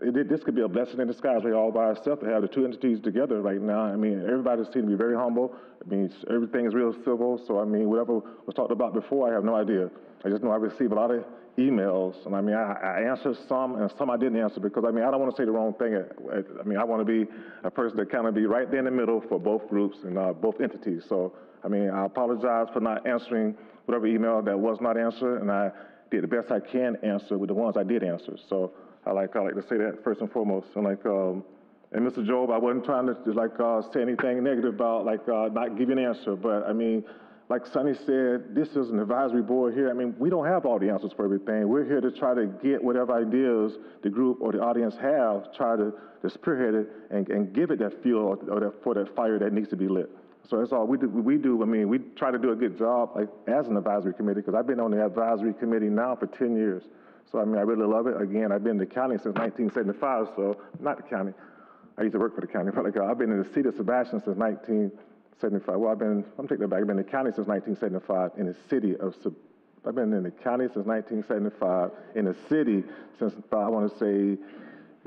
this could be a blessing in disguise right all by itself to have the 2 entities together right now. I mean, everybody seems to be very humble. I mean, everything is real civil. So I mean, whatever was talked about before, I have no idea. I just know I receive a lot of emails, and I mean, I answer some, and some I didn't answer because I mean, I don't want to say the wrong thing. I mean, I want to be a person that kind of be right there in the middle for both groups and both entities. So I mean, I apologize for not answering whatever email that was not answered, and I did the best I can answer with the ones I did answer. So I like to say that first and foremost. And like, and Mr. Job, I wasn't trying to like say anything negative about like not giving an answer, but I mean, like Sonny said, this is an advisory board here. I mean, we don't have all the answers for everything. We're here to try to get whatever ideas the group or the audience have, try to spearhead it and give it that fuel or for that fire that needs to be lit. So that's all we do. I mean, we try to do a good job like, as an advisory committee, because I've been on the advisory committee now for 10 years. So, I mean, I really love it. Again, I've been in the county since 1975, so not the county. I used to work for the county, but like, I've been in the city of Sebastian since 1975. Well, I'm taking that back. I've been in the county since 1975, in the city of I've been in the county since 1975, in the city since, I want to say,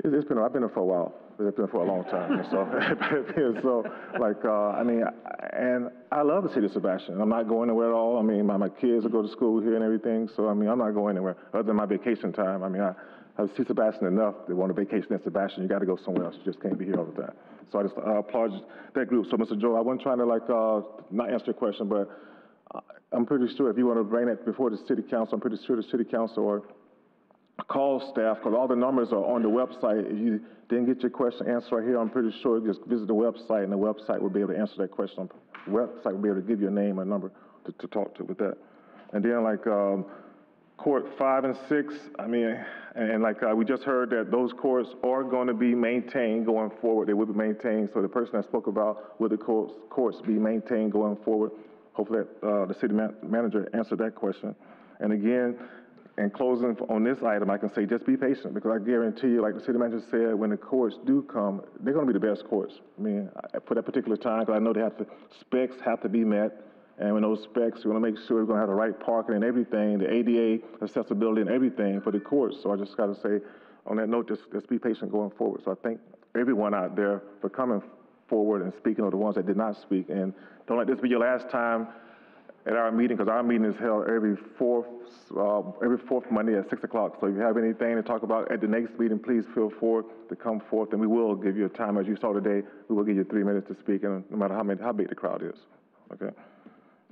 I've been there for a while. It's been for a long time. So like, I mean, and I love the city of Sebastian. I'm not going anywhere at all. I mean, my kids will go to school here and everything. So, I mean, I'm not going anywhere other than my vacation time. I mean, I see Sebastian enough. They want a vacation in Sebastian. You got to go somewhere else. You just can't be here all the time. So I just applaud that group. So, Mr. Joe, I wasn't trying to like not answer your question, but I'm pretty sure if you want to bring it before the city council, I'm pretty sure the city council or call staff, because all the numbers are on the website. If you didn't get your question answered right here, I'm pretty sure just visit the website, and the website will be able to answer that question. The website will be able to give you a name or number to talk to with that. And then like court 5 and 6, I mean, and like we just heard that those courts are going to be maintained going forward. They will be maintained. So the person that spoke about will the courts be maintained going forward. Hopefully the city manager answered that question. And again, in closing on this item, I can say just be patient, because I guarantee you, like the city manager said, when the courts do come, they're going to be the best courts. I mean, for that particular time, because I know specs have to be met, and when those specs, we want to make sure we're going to have the right parking and everything, the ADA accessibility and everything for the courts. So I just got to say, on that note, just be patient going forward. So I thank everyone out there for coming forward and speaking, or the ones that did not speak, and don't let this be your last time at our meeting, because our meeting is held every fourth Monday at 6 o'clock. So if you have anything to talk about at the next meeting, please feel free to come forth, and we will give you a time. As you saw today, we will give you 3 minutes to speak, and no matter how big the crowd is. Okay.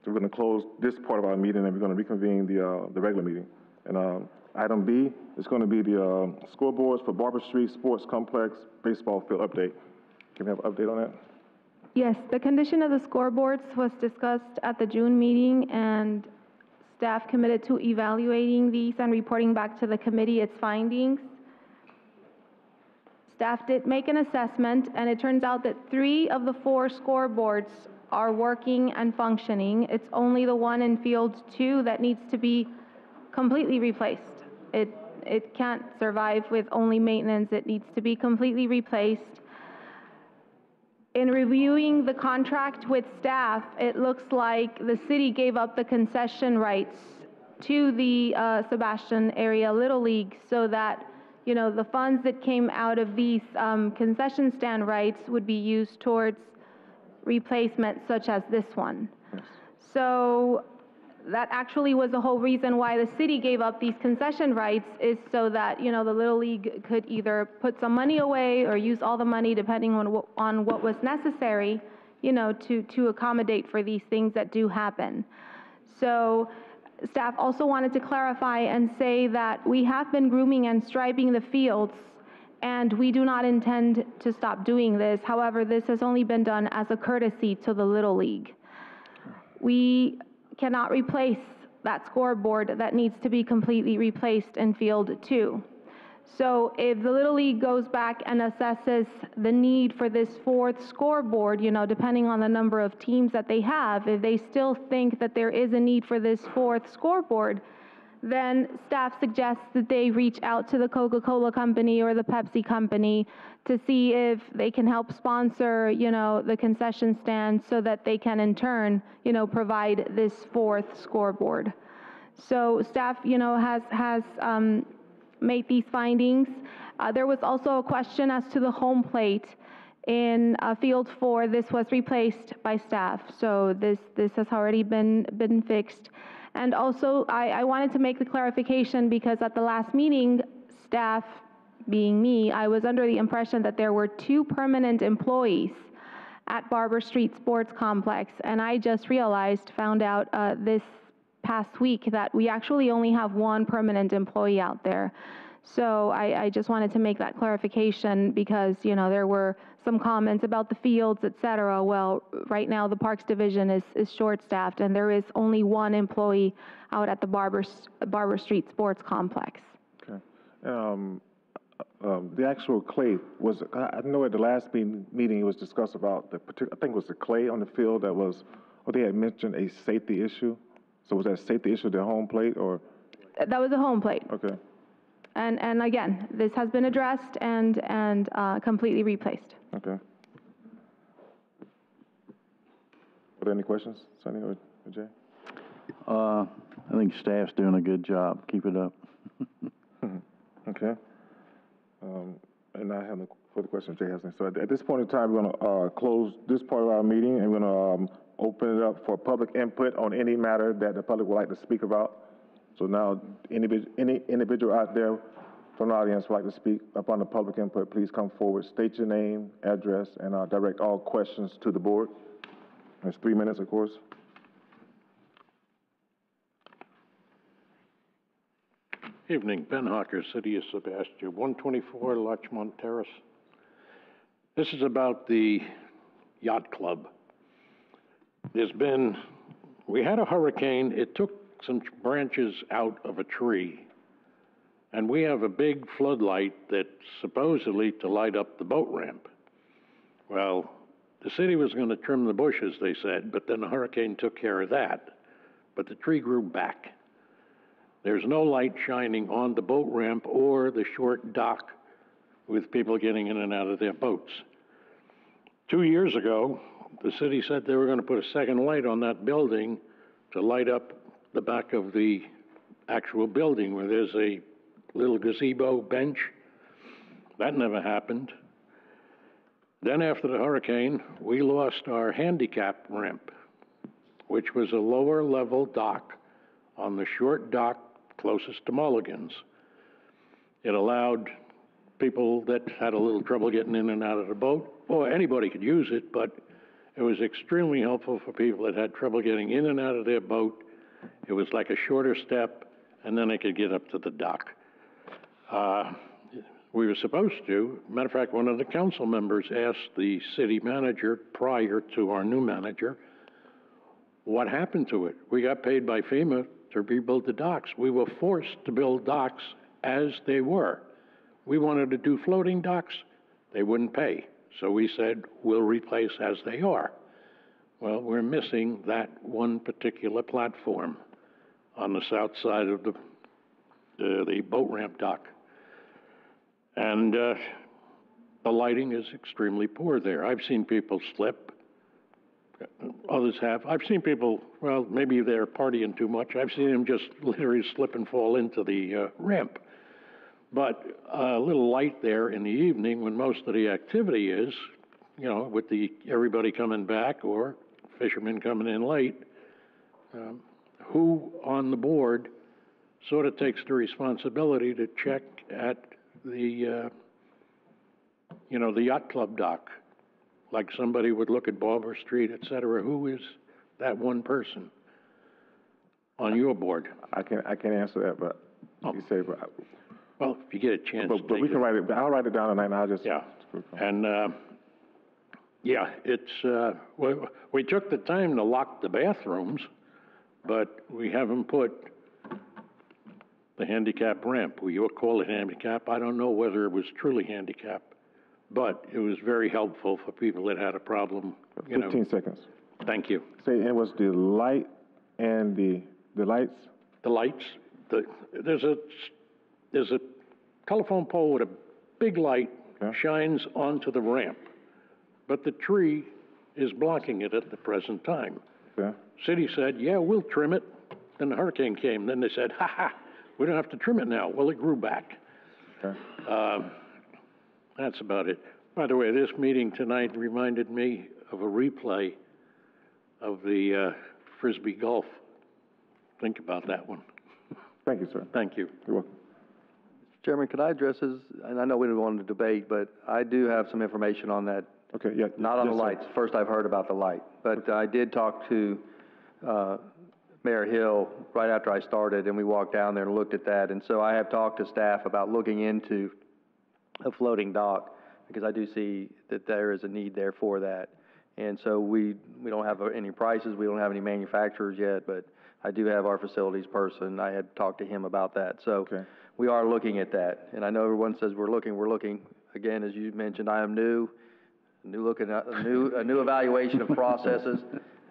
So we're going to close this part of our meeting, and we're going to reconvene the regular meeting. And item B is going to be the scoreboards for Barber Street Sports Complex baseball field update. Can we have an update on that? Yes, the condition of the scoreboards was discussed at the June meeting, and staff committed to evaluating these and reporting back to the committee its findings. Staff did make an assessment, and it turns out that 3 of the 4 scoreboards are working and functioning. It's only the one in field 2 that needs to be completely replaced. It can't survive with only maintenance. It needs to be completely replaced. In reviewing the contract with staff, it looks like the city gave up the concession rights to the Sebastian Area Little League so that, you know, the funds that came out of these concession stand rights would be used towards replacement such as this one. So that actually was the whole reason why the city gave up these concession rights, is so that, you know, the Little League could either put some money away or use all the money depending on what was necessary, you know, to accommodate for these things that do happen. So staff also wanted to clarify and say that we have been grooming and striping the fields, and we do not intend to stop doing this. However, this has only been done as a courtesy to the Little League. We cannot replace that scoreboard that needs to be completely replaced in Field 2. So if the Little League goes back and assesses the need for this fourth scoreboard, you know, depending on the number of teams that they have, if they still think that there is a need for this fourth scoreboard, then staff suggests that they reach out to the Coca-Cola company or the Pepsi company to see if they can help sponsor, you know, the concession stand so that they can in turn, you know, provide this fourth scoreboard. So staff, you know, has made these findings. There was also a question as to the home plate in Field 4. This was replaced by staff, so this has already been fixed. And also, I wanted to make the clarification because at the last meeting, staff, being me, I was under the impression that there were 2 permanent employees at Barber Street Sports Complex, and I just found out this past week that we actually only have 1 permanent employee out there. So I just wanted to make that clarification because, you know, there were some comments about the fields, et cetera. Well, right now the Parks Division is short-staffed, and there is only 1 employee out at the Barber Street Sports Complex. Okay. The actual clay was, I know at the last meeting it was discussed about the particular, I think it was the clay on the field that was, or they had mentioned a safety issue. So was that a safety issue, the home plate, or? That was a home plate. Okay. And again, this has been addressed and completely replaced. Okay. Are there any questions, Sonny or Jay? I think staff's doing a good job. Keep it up. Okay. And I have no further questions. Jay has any. So at this point in time, we're going to close this part of our meeting, and we're going to open it up for public input on any matter that the public would like to speak about. So now, any individual out there from the audience would like to speak upon the public input, please come forward, state your name, address, and I'll direct all questions to the board. That's 3 minutes, of course. Evening, Ben Hawker, City of Sebastian, 124 Larchmont Terrace. This is about the yacht club. We had a hurricane, it took some branches out of a tree, and we have a big floodlight that's supposedly to light up the boat ramp. Well, the city was going to trim the bushes, they said, but then the hurricane took care of that. But the tree grew back. There's no light shining on the boat ramp or the short dock with people getting in and out of their boats. 2 years ago, the city said they were going to put a second light on that building to light up the back of the actual building where there's a little gazebo bench. That never happened. Then after the hurricane, we lost our handicap ramp, which was a lower level dock on the short dock closest to Mulligan's. It allowed people that had a little trouble getting in and out of the boat, or anybody could use it, but it was extremely helpful for people that had trouble getting in and out of their boat. It was like a shorter step, and then they could get up to the dock. We were supposed to, matter of fact, one of the council members asked the city manager prior to our new manager, what happened to it? We got paid by FEMA to rebuild the docks. We were forced to build docks as they were. We wanted to do floating docks. They wouldn't pay. So we said, we'll replace as they are. Well, we're missing that one particular platform on the south side of the the boat ramp dock. And the lighting is extremely poor there. I've seen people slip. Others have. I've seen people, well, maybe they're partying too much. I've seen them just literally slip and fall into the ramp. But a little light there in the evening when most of the activity is, you know, with everybody coming back or fishermen coming in late, who on the board sort of takes the responsibility to check at the, you know, the yacht club dock, like somebody would look at Barber Street, et cetera. Who is that one person on your board? I can't answer that, but you say, but. Well, if you get a chance. But we can write it, I'll write it down tonight and I'll just. Yeah. And, yeah, it's, we took the time to lock the bathrooms, but we haven't put the handicap ramp. We call it handicap. I don't know whether it was truly handicap, but it was very helpful for people that had a problem, you know. 15 seconds. Thank you. Say, it was the light and the lights? The lights. There's a telephone pole with a big light shines onto the ramp, but the tree is blocking it at the present time. City said, yeah, we'll trim it. Then the hurricane came. Then they said, ha ha, we don't have to trim it now. Well, it grew back. That's about it. By the way, this meeting tonight reminded me of a replay of the Frisbee Golf. Think about that one. Thank you, sir. Thank you. You're welcome. Chairman, could I address this? And I know we don't want to debate, but I do have some information on that. Okay, yeah. Not on the sir. lights. First, I've heard about the light. But I did talk to Mayor Hill right after I started, and we walked down there and looked at that. And so I have talked to staff about looking into a floating dock, because I do see that there is a need there for that. And so we don't have any prices. We don't have any manufacturers yet, but I do have our facilities person. I had talked to him about that. So we are looking at that. And I know everyone says we're looking. Again, as you mentioned, I am new looking at a new evaluation of processes.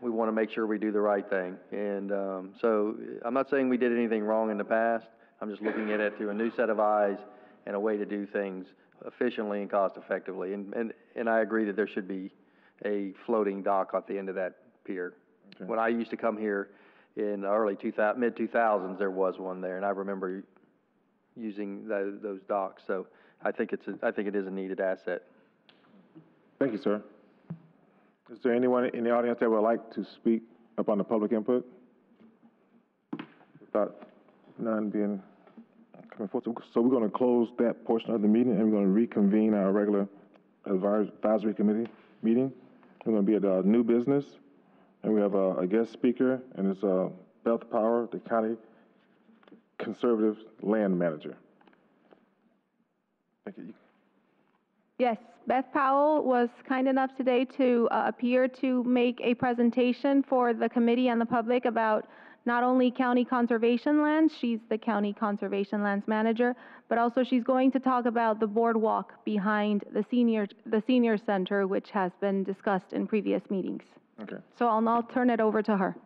We want to make sure we do the right thing. And so I'm not saying we did anything wrong in the past. I'm just looking at it through a new set of eyes and a way to do things efficiently and cost effectively. And I agree that there should be a floating dock at the end of that pier. When I used to come here in the mid-2000s, there was one there, and I remember using those docks. So I think it is a needed asset. Thank you, sir. Is there anyone in the audience that would like to speak upon the public input? Without none being coming forward. So we're going to close that portion of the meeting, and we're going to reconvene our regular advisory committee meeting. We're going to be at new business, and we have a guest speaker, and it's Beth Power, the county conservative land manager. Thank you. Yes, Beth Powell was kind enough today to appear to make a presentation for the committee and the public about not only county conservation lands, she's the county conservation lands manager, but also she's going to talk about the boardwalk behind the senior center, which has been discussed in previous meetings. Okay. So I'll now turn it over to her.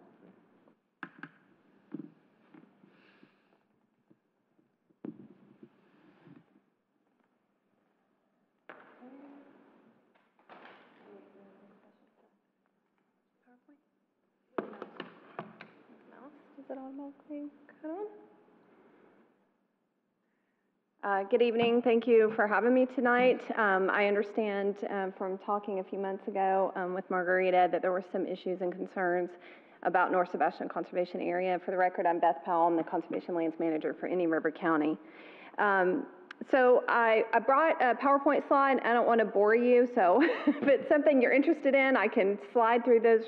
Is it automatically cut on? Good evening. Thank you for having me tonight. I understand from talking a few months ago with Margarita that there were some issues and concerns about North Sebastian Conservation Area. For the record, I'm Beth Powell. I'm the Conservation Lands Manager for Indian River County. So I brought a PowerPoint slide. I don't want to bore you, so if it's something you're interested in, I can slide through those,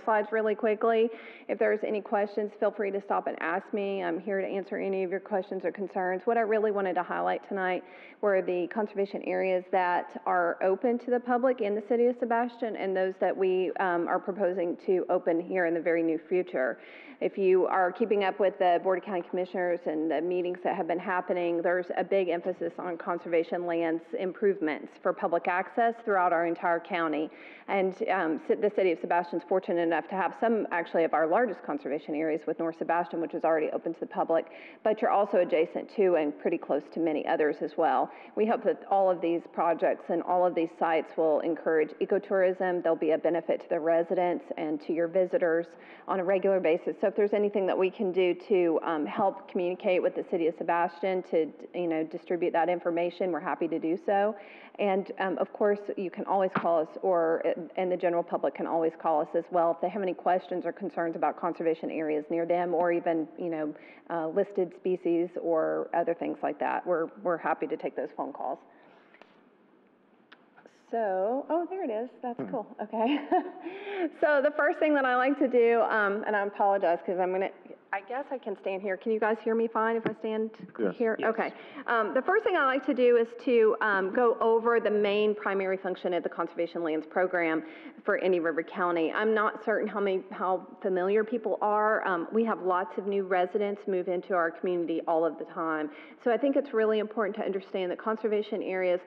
slides really quickly. If there's any questions, feel free to stop and ask me. I'm here to answer any of your questions or concerns. What I really wanted to highlight tonight were the conservation areas that are open to the public in the city of Sebastian and those that we are proposing to open here in the very near future. If you are keeping up with the Board of County Commissioners and the meetings that have been happening, there's a big emphasis emphasis on conservation lands improvements for public access throughout our entire county. And the city of Sebastian is fortunate enough to have some actually of our largest conservation areas with North Sebastian, which is already open to the public, but you're also adjacent to and pretty close to many others as well. We hope that all of these projects and all of these sites will encourage ecotourism. There'll be a benefit to the residents and to your visitors on a regular basis. So if there's anything that we can do to help communicate with the city of Sebastian to distribute that information, we're happy to do so. And of course, you can always call us, and the general public can always call us as well if they have any questions or concerns about conservation areas near them, or even listed species or other things like that. We're happy to take those phone calls. So, oh, there it is. That's cool. Okay. So the first thing that I like to do, and I apologize because I guess I can stand here. Can you guys hear me fine if I stand here? Yes. Okay. The first thing I like to do is to go over the main primary function of the Conservation Lands Program for Indian River County. I'm not certain how familiar people are. We have lots of new residents move into our community all of the time. So I think it's really important to understand that conservation areas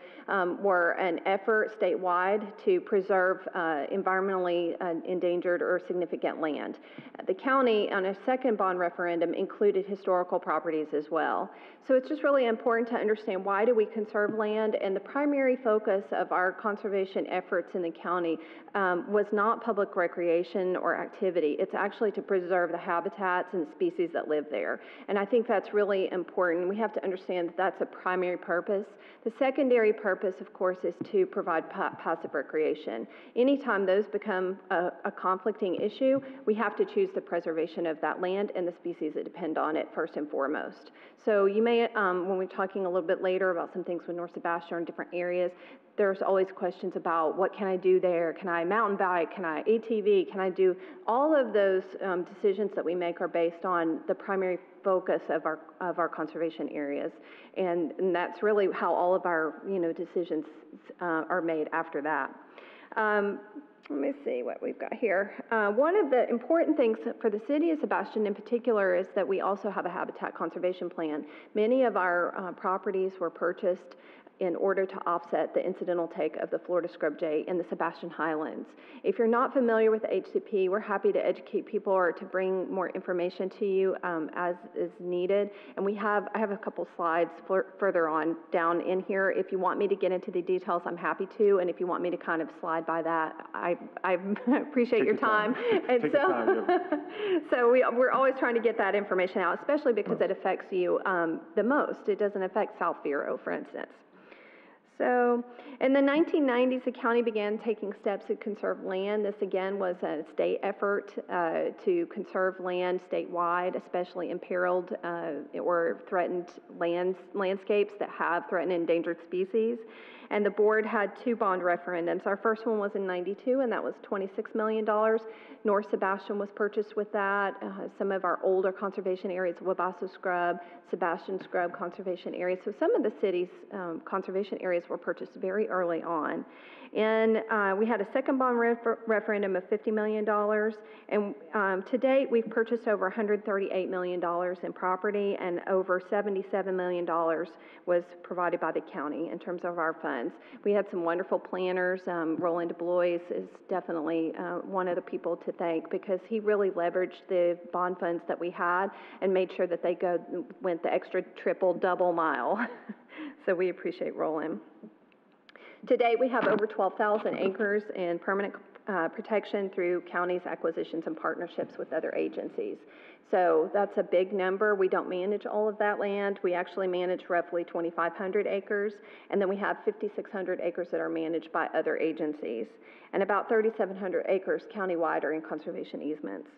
were an effort statewide to preserve environmentally endangered or significant land. The county, on a second bond referendum, included historical properties as well. So it's just really important to understand, why do we conserve land? And the primary focus of our conservation efforts in the county was not public recreation or activity. It's actually to preserve the habitats and species that live there. And I think that's really important. We have to understand that that's a primary purpose. The secondary purpose, of course, is to provide passive recreation. Anytime those become a conflicting issue, we have to choose the preservation of that land and the species that depend on it first and foremost. So you may, when we're talking a little bit later about some things with North Sebastian and different areas, there's always questions about, what can I do there? Can I mountain bike? Can I ATV? Can I do all of those decisions that we make are based on the primary focus of our conservation areas, and that's really how all of our decisions are made after that. Let me see what we've got here. One of the important things for the city of Sebastian in particular is that we also have a habitat conservation plan. Many of our properties were purchased in order to offset the incidental take of the Florida scrub jay in the Sebastian Highlands. If you're not familiar with the HCP, we're happy to educate people or to bring more information to you as is needed. And I have a couple slides further on down in here. If you want me to get into the details, I'm happy to. And if you want me to kind of slide by that, I appreciate your time. And so we're always trying to get that information out, especially because it affects you the most. It doesn't affect South Vero, for instance. So in the 1990s, the county began taking steps to conserve land. This again was a state effort to conserve land statewide, especially imperiled or threatened landscapes that have threatened endangered species. And the board had 2 bond referendums. Our first one was in '92, and that was $26 million. North Sebastian was purchased with that. Some of our older conservation areas, Wabasso Scrub, Sebastian Scrub conservation areas. So some of the city's conservation areas were purchased very early on. And we had a second bond referendum of $50 million. And to date, we've purchased over $138 million in property, and over $77 million was provided by the county in terms of our funds. We had some wonderful planners. Roland DeBlois is definitely one of the people to thank, because he really leveraged the bond funds that we had and made sure that they went the extra triple, double mile. So we appreciate Roland. Today, we have over 12,000 acres in permanent protection through counties' acquisitions and partnerships with other agencies. So that's a big number. We don't manage all of that land. We actually manage roughly 2,500 acres, and then we have 5,600 acres that are managed by other agencies. And about 3,700 acres countywide are in conservation easements.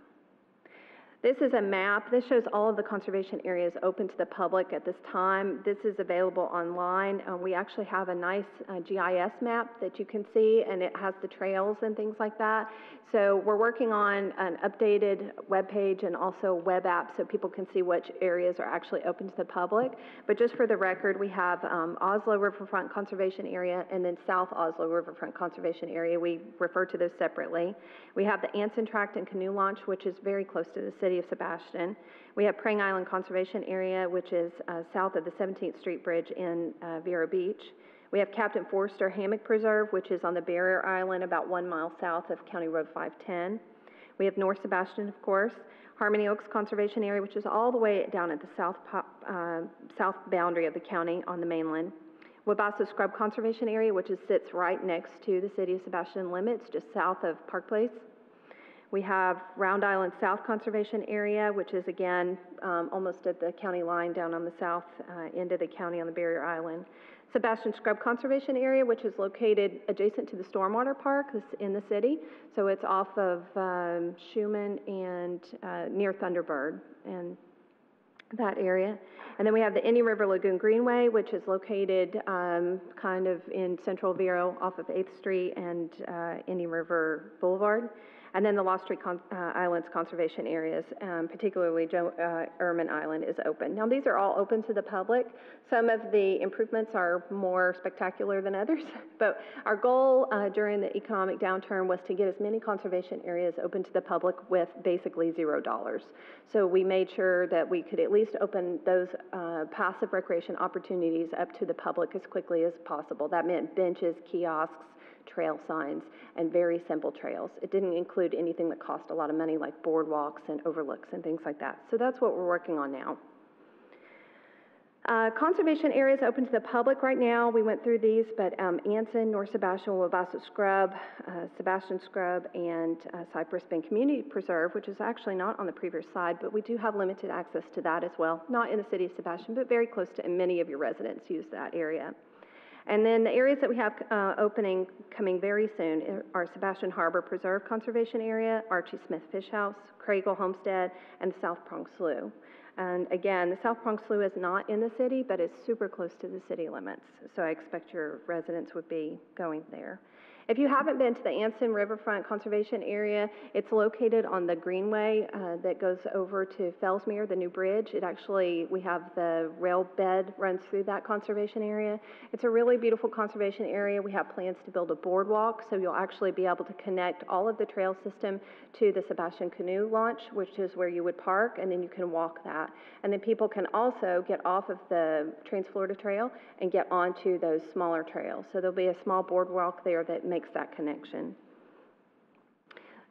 This is a map. This shows all of the conservation areas open to the public at this time. This is available online. We actually have a nice GIS map that you can see, and it has the trails and things like that. So we're working on an updated webpage and also web app so people can see which areas are actually open to the public. But just for the record, we have Oslo Riverfront Conservation Area and then South Oslo Riverfront Conservation Area. We refer to those separately. We have the Anson Tract and Canoe Launch, which is very close to the city. city of Sebastian. We have Praying Island Conservation Area, which is south of the 17th Street Bridge in Vero Beach. We have Captain Forster Hammock Preserve, which is on the Barrier Island about 1 mile south of County Road 510. We have North Sebastian, of course. Harmony Oaks Conservation Area, which is all the way down at the south boundary of the county on the mainland. Wabasso Scrub Conservation Area, which sits right next to the city of Sebastian limits, just south of Park Place. We have Round Island South Conservation Area, which is again almost at the county line down on the south end of the county on the Barrier Island. Sebastian Scrub Conservation Area, which is located adjacent to the Stormwater Park in the city. So it's off of Schumann and near Thunderbird and that area. And then we have the Indian River Lagoon Greenway, which is located kind of in central Vero off of 8th Street and Indian River Boulevard. And then the Lost Street Islands conservation areas, particularly Ehrman Island, is open. Now, these are all open to the public. Some of the improvements are more spectacular than others, but our goal during the economic downturn was to get as many conservation areas open to the public with basically $0. So we made sure that we could at least open those passive recreation opportunities up to the public as quickly as possible. That meant benches, kiosks, trail signs, and very simple trails. It didn't include anything that cost a lot of money like boardwalks and overlooks and things like that. So that's what we're working on now. Conservation areas open to the public right now. We went through these, but Anson, North Sebastian, Wabasso Scrub, Sebastian Scrub, and Cypress Bend Community Preserve, which is actually not on the previous slide, but we do have limited access to that as well. Not in the city of Sebastian, but very close to, and many of your residents use that area. And then the areas that we have opening coming very soon are Sebastian Harbor Preserve Conservation Area, Archie Smith Fish House, Craigle Homestead, and the South Prong Slough. And again, the South Prong Slough is not in the city, but it's super close to the city limits. So I expect your residents would be going there. If you haven't been to the Anson Riverfront Conservation Area, it's located on the greenway that goes over to Fellsmere, the new bridge. We have the rail bed runs through that conservation area. It's a really beautiful conservation area. We have plans to build a boardwalk, so you'll actually be able to connect all of the trail system to the Sebastian Canoe Launch, which is where you would park, and then you can walk that. And then people can also get off of the Trans-Florida Trail and get onto those smaller trails. So there'll be a small boardwalk there that makes that connection.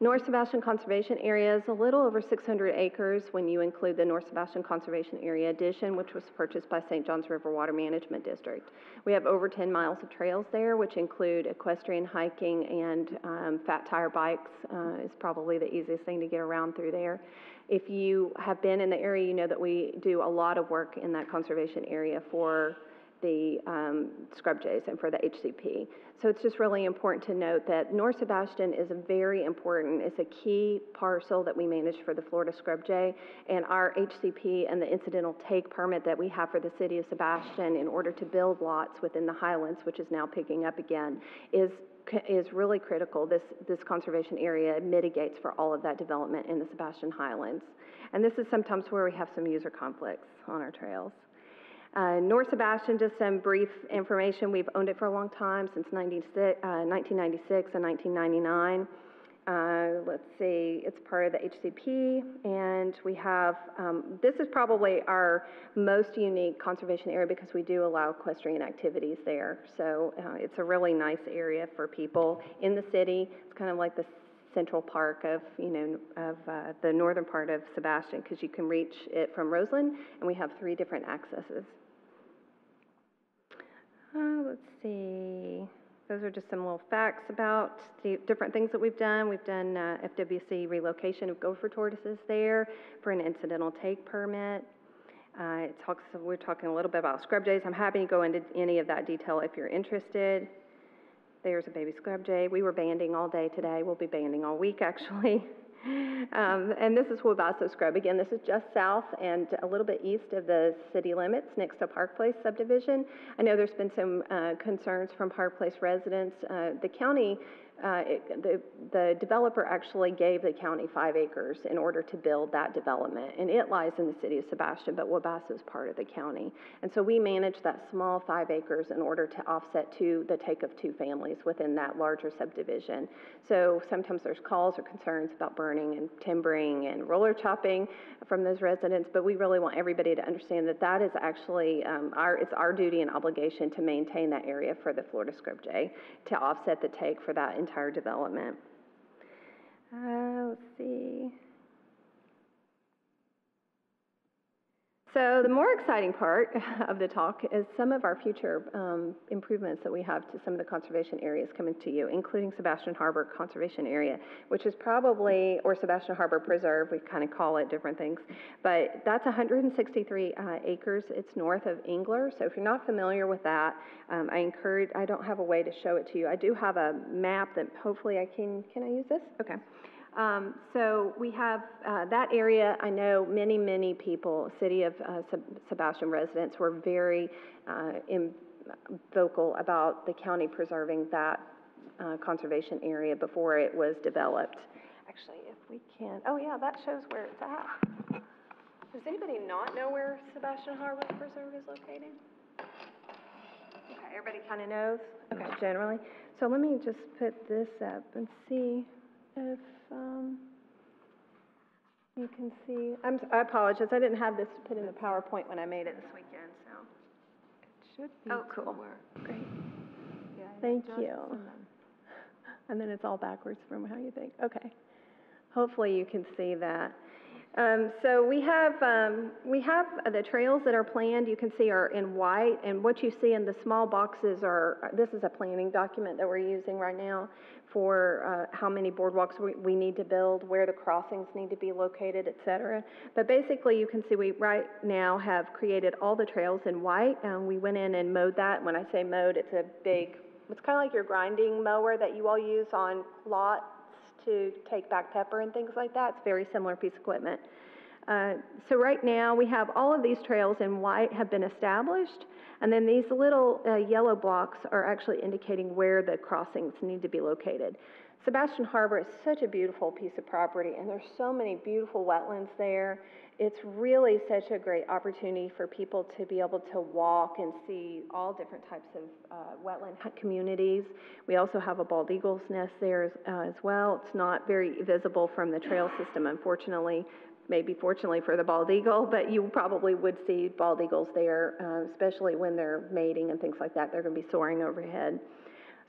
North Sebastian Conservation Area is a little over 600 acres when you include the North Sebastian Conservation Area addition, which was purchased by St. Johns River Water Management District. We have over 10 miles of trails there, which include equestrian hiking and fat tire bikes is probably the easiest thing to get around through there. If you have been in the area, you know that we do a lot of work in that conservation area for the scrub jays and for the HCP. So it's just really important to note that North Sebastian is very important. It's a key parcel that we manage for the Florida scrub jay, and our HCP and the incidental take permit that we have for the city of Sebastian in order to build lots within the Highlands, which is now picking up again, is really critical. This conservation area mitigates for all of that development in the Sebastian Highlands. And this is sometimes where we have some user conflicts on our trails. North Sebastian, just some brief information. We've owned it for a long time, since 1996 and 1999. Let's see, it's part of the HCP, and we have, this is probably our most unique conservation area because we do allow equestrian activities there. So it's a really nice area for people in the city. It's kind of like the Central Park of, the northern part of Sebastian, because you can reach it from Roseland, and we have 3 different accesses. Let's see. Those are just some little facts about the different things that we've done. We've done FWC relocation of gopher tortoises there for an incidental take permit. We're talking a little bit about scrub jays. I'm happy to go into any of that detail if you're interested. There's a baby scrub jay. We were banding all day today. We'll be banding all week, actually. And this is Wabasso Scrub. Again, this is just south and a little bit east of the city limits next to Park Place subdivision. I know there's been some concerns from Park Place residents. The county the developer actually gave the county 5 acres in order to build that development, and it lies in the city of Sebastian, but Wabasso is part of the county. And so we manage that small 5 acres in order to offset the take of 2 families within that larger subdivision. So sometimes there's calls or concerns about burning and timbering and roller chopping from those residents, but we really want everybody to understand that that is actually it's our duty and obligation to maintain that area for the Florida Scrub Jay to offset the take for that entire development. Let's see. So the more exciting part of the talk is some of our future improvements that we have to some of the conservation areas coming to you, including Sebastian Harbor Conservation Area, which is probably, or Sebastian Harbor Preserve, we kind of call it different things, but that's 163 acres. It's north of Engler, so if you're not familiar with that, I don't have a way to show it to you. I do have a map that hopefully can I use this? Okay. So we have that area. I know many people, city of Sebastian residents were very vocal about the county preserving that conservation area before it was developed. Actually, if we can, oh yeah, that shows where it's at. Does anybody not know where Sebastian Harbor Preserve is located? Okay, everybody kind of knows? Okay, generally. So let me just put this up and see if you can see. I apologize. I didn't have this put in the PowerPoint when I made it this weekend, so. It should be. Oh, cool. Somewhere. Great. Yeah, thank you. And then it's all backwards from how you think. Okay. Hopefully you can see that. So we have the trails that are planned, you can see are in white, and what you see in the small boxes this is a planning document that we're using right now for how many boardwalks we need to build, where the crossings need to be located, et cetera. But basically you can see we right now have created all the trails in white, and we went in and mowed that. When I say mowed, it's kind of like your grinding mower that you all use on lots to take back pepper and things like that. It's a very similar piece of equipment. So right now we have all of these trails in white have been established, and then these little yellow blocks are actually indicating where the crossings need to be located. Sebastian Harbor is such a beautiful piece of property, and there's so many beautiful wetlands there. It's really such a great opportunity for people to be able to walk and see all different types of wetland communities. We also have a bald eagle's nest there as well. It's not very visible from the trail system, unfortunately. Maybe fortunately for the bald eagle, but you probably would see bald eagles there, especially when they're mating and things like that. They're going to be soaring overhead.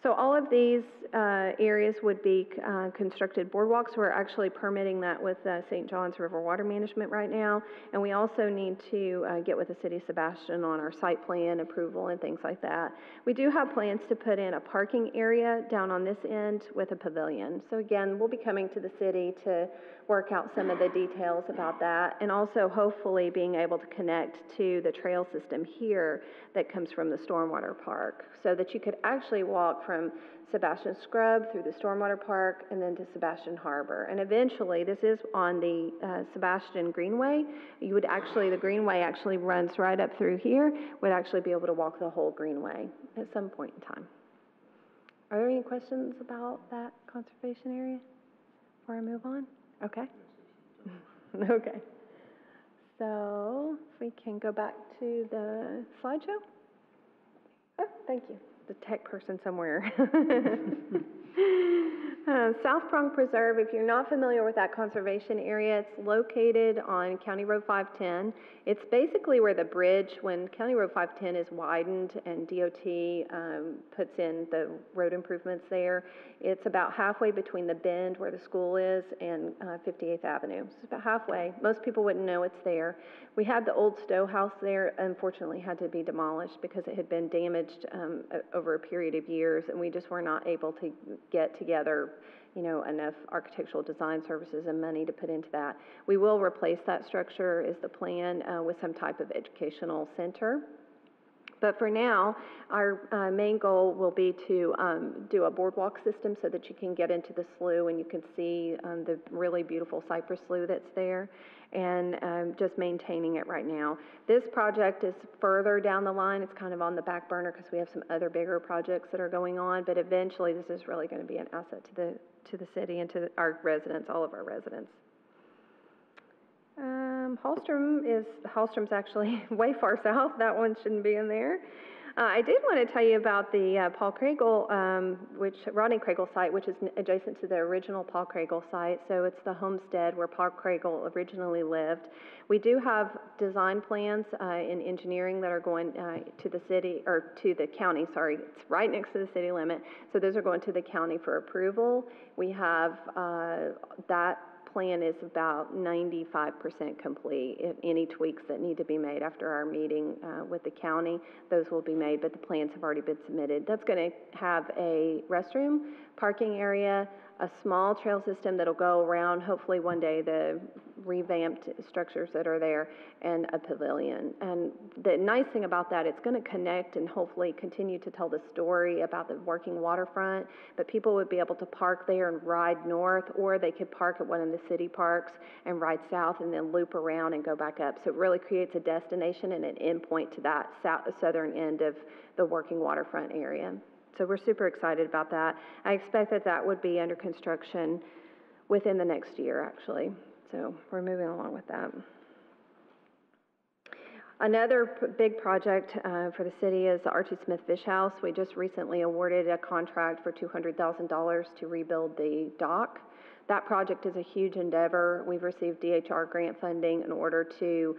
So all of these areas would be constructed boardwalks. We're actually permitting that with St. John's River Water Management right now, and we also need to get with the City of Sebastian on our site plan approval and things like that. We do have plans to put in a parking area down on this end with a pavilion. So again, we'll be coming to the city to work out some of the details about that, and also hopefully being able to connect to the trail system here that comes from the Stormwater Park, so that you could actually walk from Sebastian Scrub through the Stormwater Park and then to Sebastian Harbor. And eventually, this is on the Sebastian Greenway. The Greenway actually runs right up through here, would actually be able to walk the whole Greenway at some point in time. Are there any questions about that conservation area before I move on? Okay. Okay. So if we can go back to the slideshow. Oh, thank you. The tech person somewhere. South Prong Preserve, if you're not familiar with that conservation area, it's located on County Road 510. It's basically where the bridge, when County Road 510 is widened and DOT puts in the road improvements there, it's about halfway between the bend where the school is and 58th Avenue. So it's about halfway. Most people wouldn't know it's there. We had the old Stowe house there, unfortunately had to be demolished because it had been damaged over a period of years, and we just were not able to get together enough architectural design services and money to put into that. We will replace that structure is the plan with some type of educational center. But for now, our main goal will be to do a boardwalk system so that you can get into the slough and you can see the really beautiful cypress slough that's there, and just maintaining it right now. This project is further down the line. It's kind of on the back burner because we have some other bigger projects that are going on, but eventually this is really going to be an asset to the city and to our residents, all of our residents. Hallstrom's actually way far south. That one shouldn't be in there. I did want to tell you about the Paul Craigle, Rodney Craigle site, which is adjacent to the original Paul Craigle site. So it's the homestead where Paul Craigle originally lived. We do have design plans in engineering that are going to the city, or to the county, sorry. It's right next to the city limit. So those are going to the county for approval. We have that plan is about 95% complete. If any tweaks that need to be made after our meeting with the county, those will be made, but the plans have already been submitted. That's going to have a restroom, parking area, a small trail system that'll go around, hopefully one day, the revamped structures that are there, and a pavilion. And the nice thing about that, it's going to connect and hopefully continue to tell the story about the working waterfront, but people would be able to park there and ride north, or they could park at one of the city parks and ride south and then loop around and go back up. So it really creates a destination and an endpoint to that southern end of the working waterfront area. So we're super excited about that. I expect that that would be under construction within the next year, actually. So we're moving along with that. Another big project for the city is the Archie Smith Fish House. We just recently awarded a contract for $200,000 to rebuild the dock. That project is a huge endeavor. We've received DHR grant funding in order to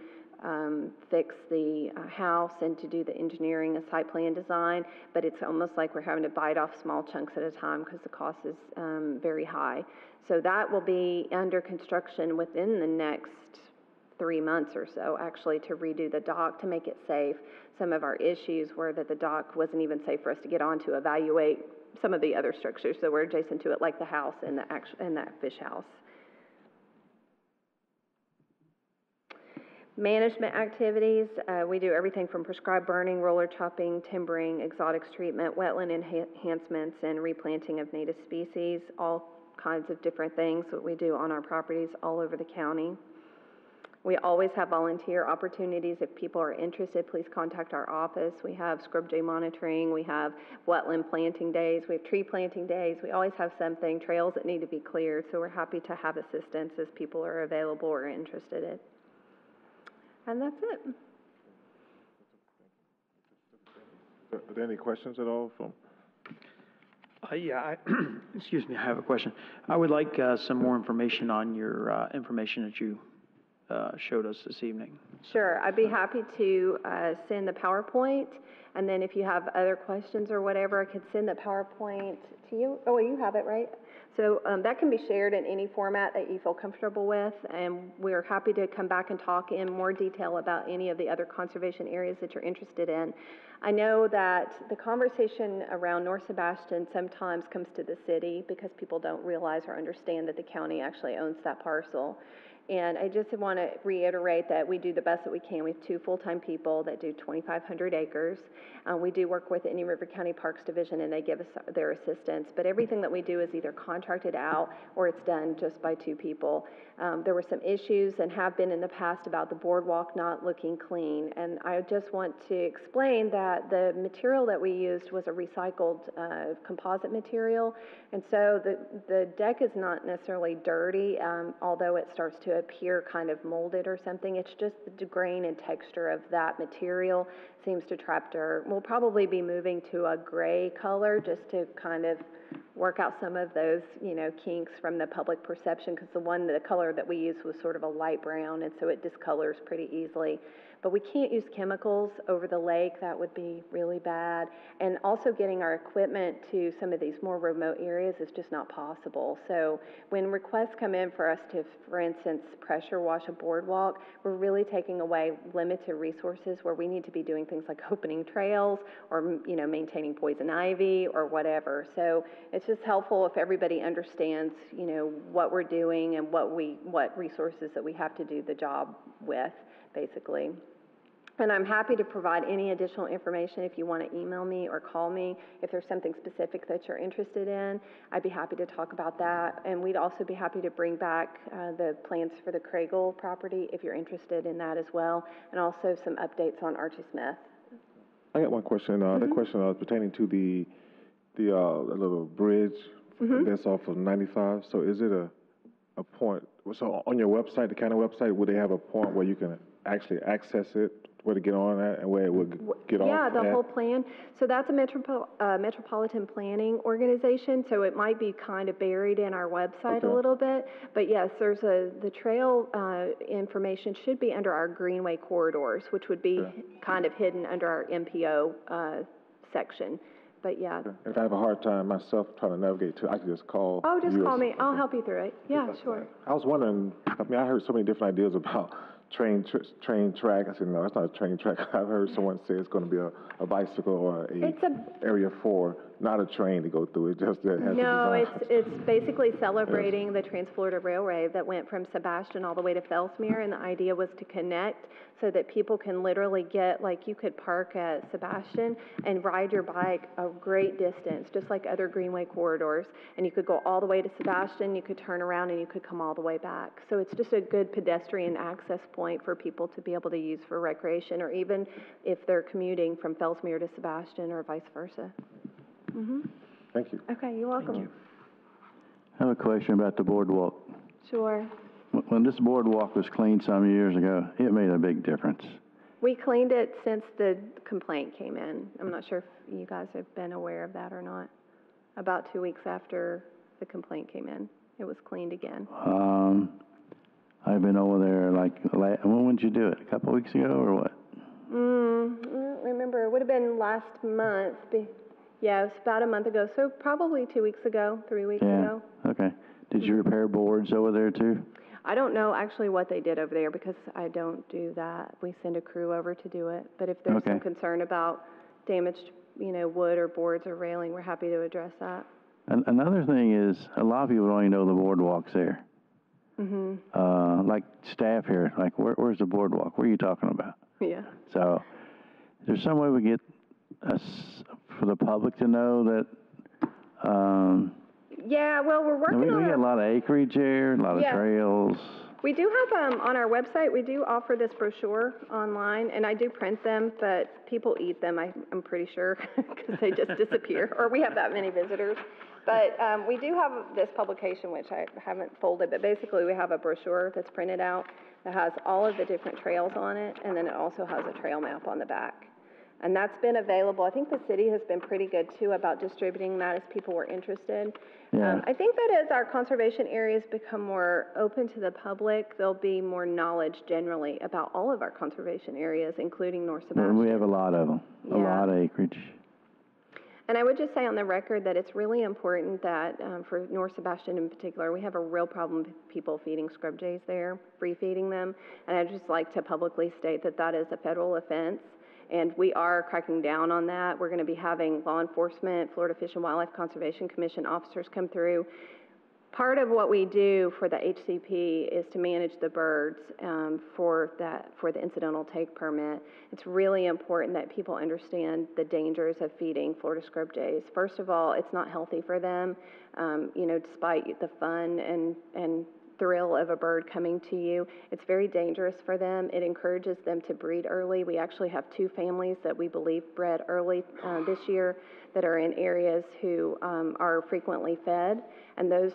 fix the house and to do the engineering and site plan design, but it's almost like we're having to bite off small chunks at a time because the cost is very high. So that will be under construction within the next 3 months or so, actually, to redo the dock to make it safe. Some of our issues were that the dock wasn't even safe for us to get on to evaluate some of the other structures that were adjacent to it, like the house and that fish house. Management activities, we do everything from prescribed burning, roller chopping, timbering, exotics treatment, wetland enhancements, and replanting of native species, all kinds of different things that we do on our properties all over the county. We always have volunteer opportunities. If people are interested, please contact our office. We have scrub jay monitoring, we have wetland planting days, we have tree planting days. We always have something, trails that need to be cleared, so we're happy to have assistance as people are available or interested in. And that's it. Are there any questions at all from? Excuse me, I have a question. I would like some more information on your information that you showed us this evening. Sure, I'd be happy to send the PowerPoint, and then if you have other questions or whatever, I could send the PowerPoint to you. Oh, you have it, right? So that can be shared in any format that you feel comfortable with, and we're happy to come back and talk in more detail about any of the other conservation areas that you're interested in. I know that the conversation around North Sebastian sometimes comes to the city because people don't realize or understand that the county actually owns that parcel. And I just want to reiterate that we do the best that we can. We have 2 full-time people that do 2,500 acres. We do work with the Indian River County Parks Division, and they give us their assistance. But everything that we do is either contracted out or it's done just by 2 people. There were some issues and have been in the past about the boardwalk not looking clean. And I just want to explain that the material that we used was a recycled composite material. And so the deck is not necessarily dirty, although it starts to appear kind of molded or something. It's just the grain and texture of that material seems to trap dirt. We'll probably be moving to a gray color just to kind of work out some of those, kinks from the public perception, because the color that we used was sort of a light brown, and so it discolors pretty easily. But we can't use chemicals over the lake. That would be really bad. And also getting our equipment to some of these more remote areas is just not possible. So when requests come in for us to, for instance, pressure wash a boardwalk, we're really taking away limited resources where we need to be doing things like opening trails or, maintaining poison ivy or whatever. So it's just helpful if everybody understands, what we're doing and what resources that we have to do the job with, basically. And I'm happy to provide any additional information if you want to email me or call me. If there's something specific that you're interested in, I'd be happy to talk about that. And we'd also be happy to bring back the plans for the Craigle property if you're interested in that as well, and also some updates on Archie Smith. I got one question. The question pertaining to the little bridge that's off of 95. So is it a point? So on your website, the county website, would they have a point where you can actually access it, where to get on at, and where it would get off? Yeah, the whole plan. So that's a metropolitan planning organization. So it might be kind of buried in our website a little bit. But yes, there's the trail information should be under our greenway corridors, which would be kind of hidden under our MPO section. But yeah. If I have a hard time myself trying to navigate to, I can just call. Oh, just call me. I'll help you through it. Yeah, sure. I was wondering, I mean, I heard so many different ideas about train track. I said, no, it's not a train track. I've heard someone say it's going to be a bicycle or area 4, not a train to go through. It just has no, it's basically celebrating the Trans-Florida Railway that went from Sebastian all the way to Fellsmere, and the idea was to connect so that people can literally get, like you could park at Sebastian and ride your bike a great distance, just like other greenway corridors, and you could go all the way to Sebastian, you could turn around, and you could come all the way back. So it's just a good pedestrian access point for people to be able to use for recreation, or even if they're commuting from Fellsmere to Sebastian or vice versa. Thank you. Okay, you're welcome. Thank you. I have a question about the boardwalk. Sure. When this boardwalk was cleaned some years ago, it made a big difference. We cleaned it since the complaint came in. I'm not sure if you guys have been aware of that or not. About 2 weeks after the complaint came in, it was cleaned again. I've been over there, when did you do it? A couple weeks ago or what? I don't remember. It would have been last month. Yeah, it was about a month ago. So probably 2 weeks ago, 3 weeks ago. Okay. Did you repair boards over there too? I don't know actually what they did over there because I don't do that. We send a crew over to do it. But if there's some concern about damaged, wood or boards or railing, we're happy to address that. Another thing is, a lot of people don't even know the boardwalk's there. Like staff here, like where's the boardwalk? What are you talking about? Yeah. So, is there some way we get for the public to know that? Yeah, well, we're working on. We get a lot of acreage here, a lot of trails. We do have on our website. We do offer this brochure online, and I do print them, but people eat them. I'm pretty sure because they just disappear, or we have that many visitors. But we do have this publication, which I haven't folded, but basically we have a brochure that's printed out that has all of the different trails on it, and then it also has a trail map on the back. And that's been available. I think the city has been pretty good, too, about distributing that as people were interested. Yeah. I think that as our conservation areas become more open to the public, there'll be more knowledge generally about all of our conservation areas, including North Sebastian. We have a lot of them, a lot of acreage. And I would just say on the record that it's really important that for North Sebastian in particular, we have a real problem with people feeding scrub jays there, free feeding them. And I'd just like to publicly state that that is a federal offense. And we are cracking down on that. We're going to be having law enforcement, Florida Fish and Wildlife Conservation Commission officers come through. Part of what we do for the HCP is to manage the birds for the incidental take permit. It's really important that people understand the dangers of feeding Florida scrub jays. First of all, it's not healthy for them. Despite the fun and thrill of a bird coming to you, it's very dangerous for them. It encourages them to breed early. We actually have 2 families that we believe bred early this year that are in areas who are frequently fed, and those,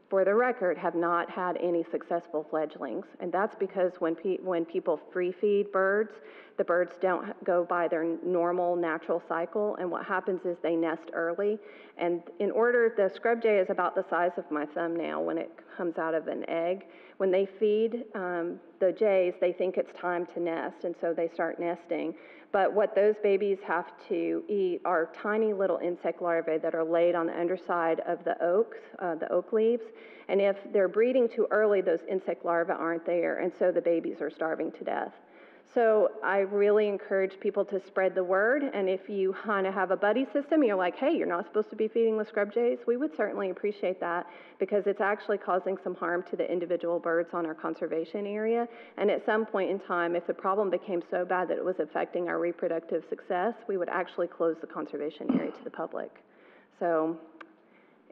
for the record, have not had any successful fledglings. And that's because when people free feed birds, the birds don't go by their normal natural cycle, and what happens is they nest early. And the scrub jay is about the size of my thumbnail when it comes out of an egg. When they feed the jays, they think it's time to nest, and so they start nesting. But what those babies have to eat are tiny little insect larvae that are laid on the underside of the oak leaves. And if they're breeding too early, those insect larvae aren't there, and so the babies are starving to death. So I really encourage people to spread the word, and if you kind of have a buddy system, you're like, hey, you're not supposed to be feeding the scrub jays, we would certainly appreciate that, because it's actually causing some harm to the individual birds on our conservation area. And at some point in time, if the problem became so bad that it was affecting our reproductive success, we would actually close the conservation area to the public. So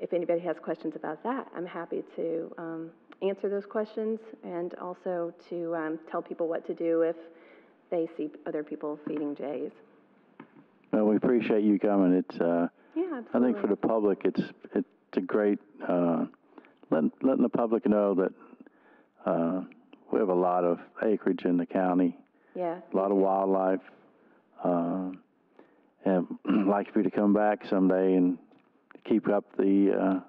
if anybody has questions about that, I'm happy to answer those questions, and also to tell people what to do if they see other people feeding jays. Well, we appreciate you coming. It's Yeah, absolutely. I think for the public, it's a great letting the public know that we have a lot of acreage in the county. Yeah. A lot of wildlife, and I'd like for you to come back someday and keep up the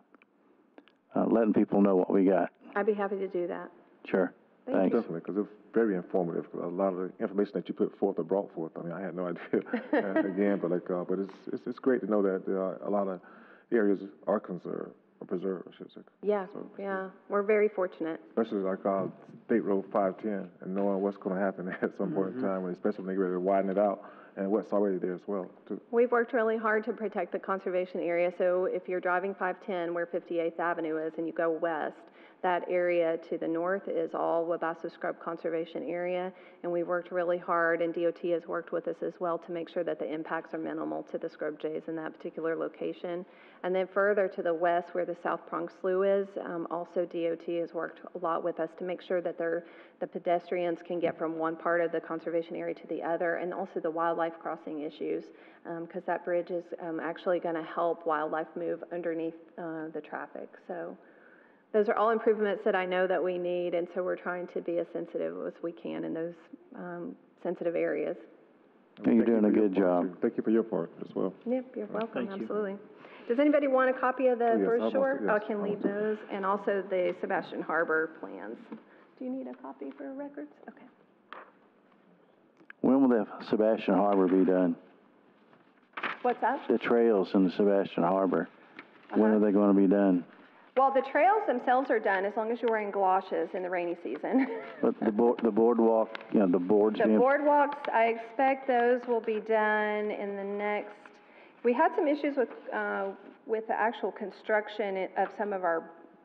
letting people know what we got. I'd be happy to do that. Sure. Thank Thanks. you. Definitely, because it's very informative. A lot of the information that you put forth or brought forth, I mean, I had no idea. Again, but but it's great to know that a lot of areas are conserved or preserved, I should say. Yeah, So, yeah, we're very fortunate. especially like State Road 510, and knowing what's going to happen at some point in time, especially when they get ready to widen it out, and what's already there as well, too. We've worked really hard to protect the conservation area, so if you're driving 510 where 58th Avenue is and you go west, that area to the north is all Wabasso Scrub Conservation Area, and we've worked really hard, and DOT has worked with us as well to make sure that the impacts are minimal to the scrub jays in that particular location. And then further to the west where the South Bronx Slough is, also DOT has worked a lot with us to make sure that the pedestrians can get from one part of the conservation area to the other, and also the wildlife crossing issues, because that bridge is actually going to help wildlife move underneath the traffic. So those are all improvements that I know that we need, and so we're trying to be as sensitive as we can in those sensitive areas. You're doing a good job. Thank you for your part as well. Yep, you're welcome, Thank you. absolutely. Does anybody want a copy of the Yes, brochure? yes, I can leave those, and also the Sebastian Harbor plans. Do you need a copy for records? Okay. When will the Sebastian Harbor be done? What's that? The trails in the Sebastian Harbor. When are they going to be done? Well, the trails themselves are done as long as you're wearing galoshes in the rainy season. But the boardwalk, the boards. The boardwalks, I expect those will be done in the next. We had some issues with the actual construction of some of our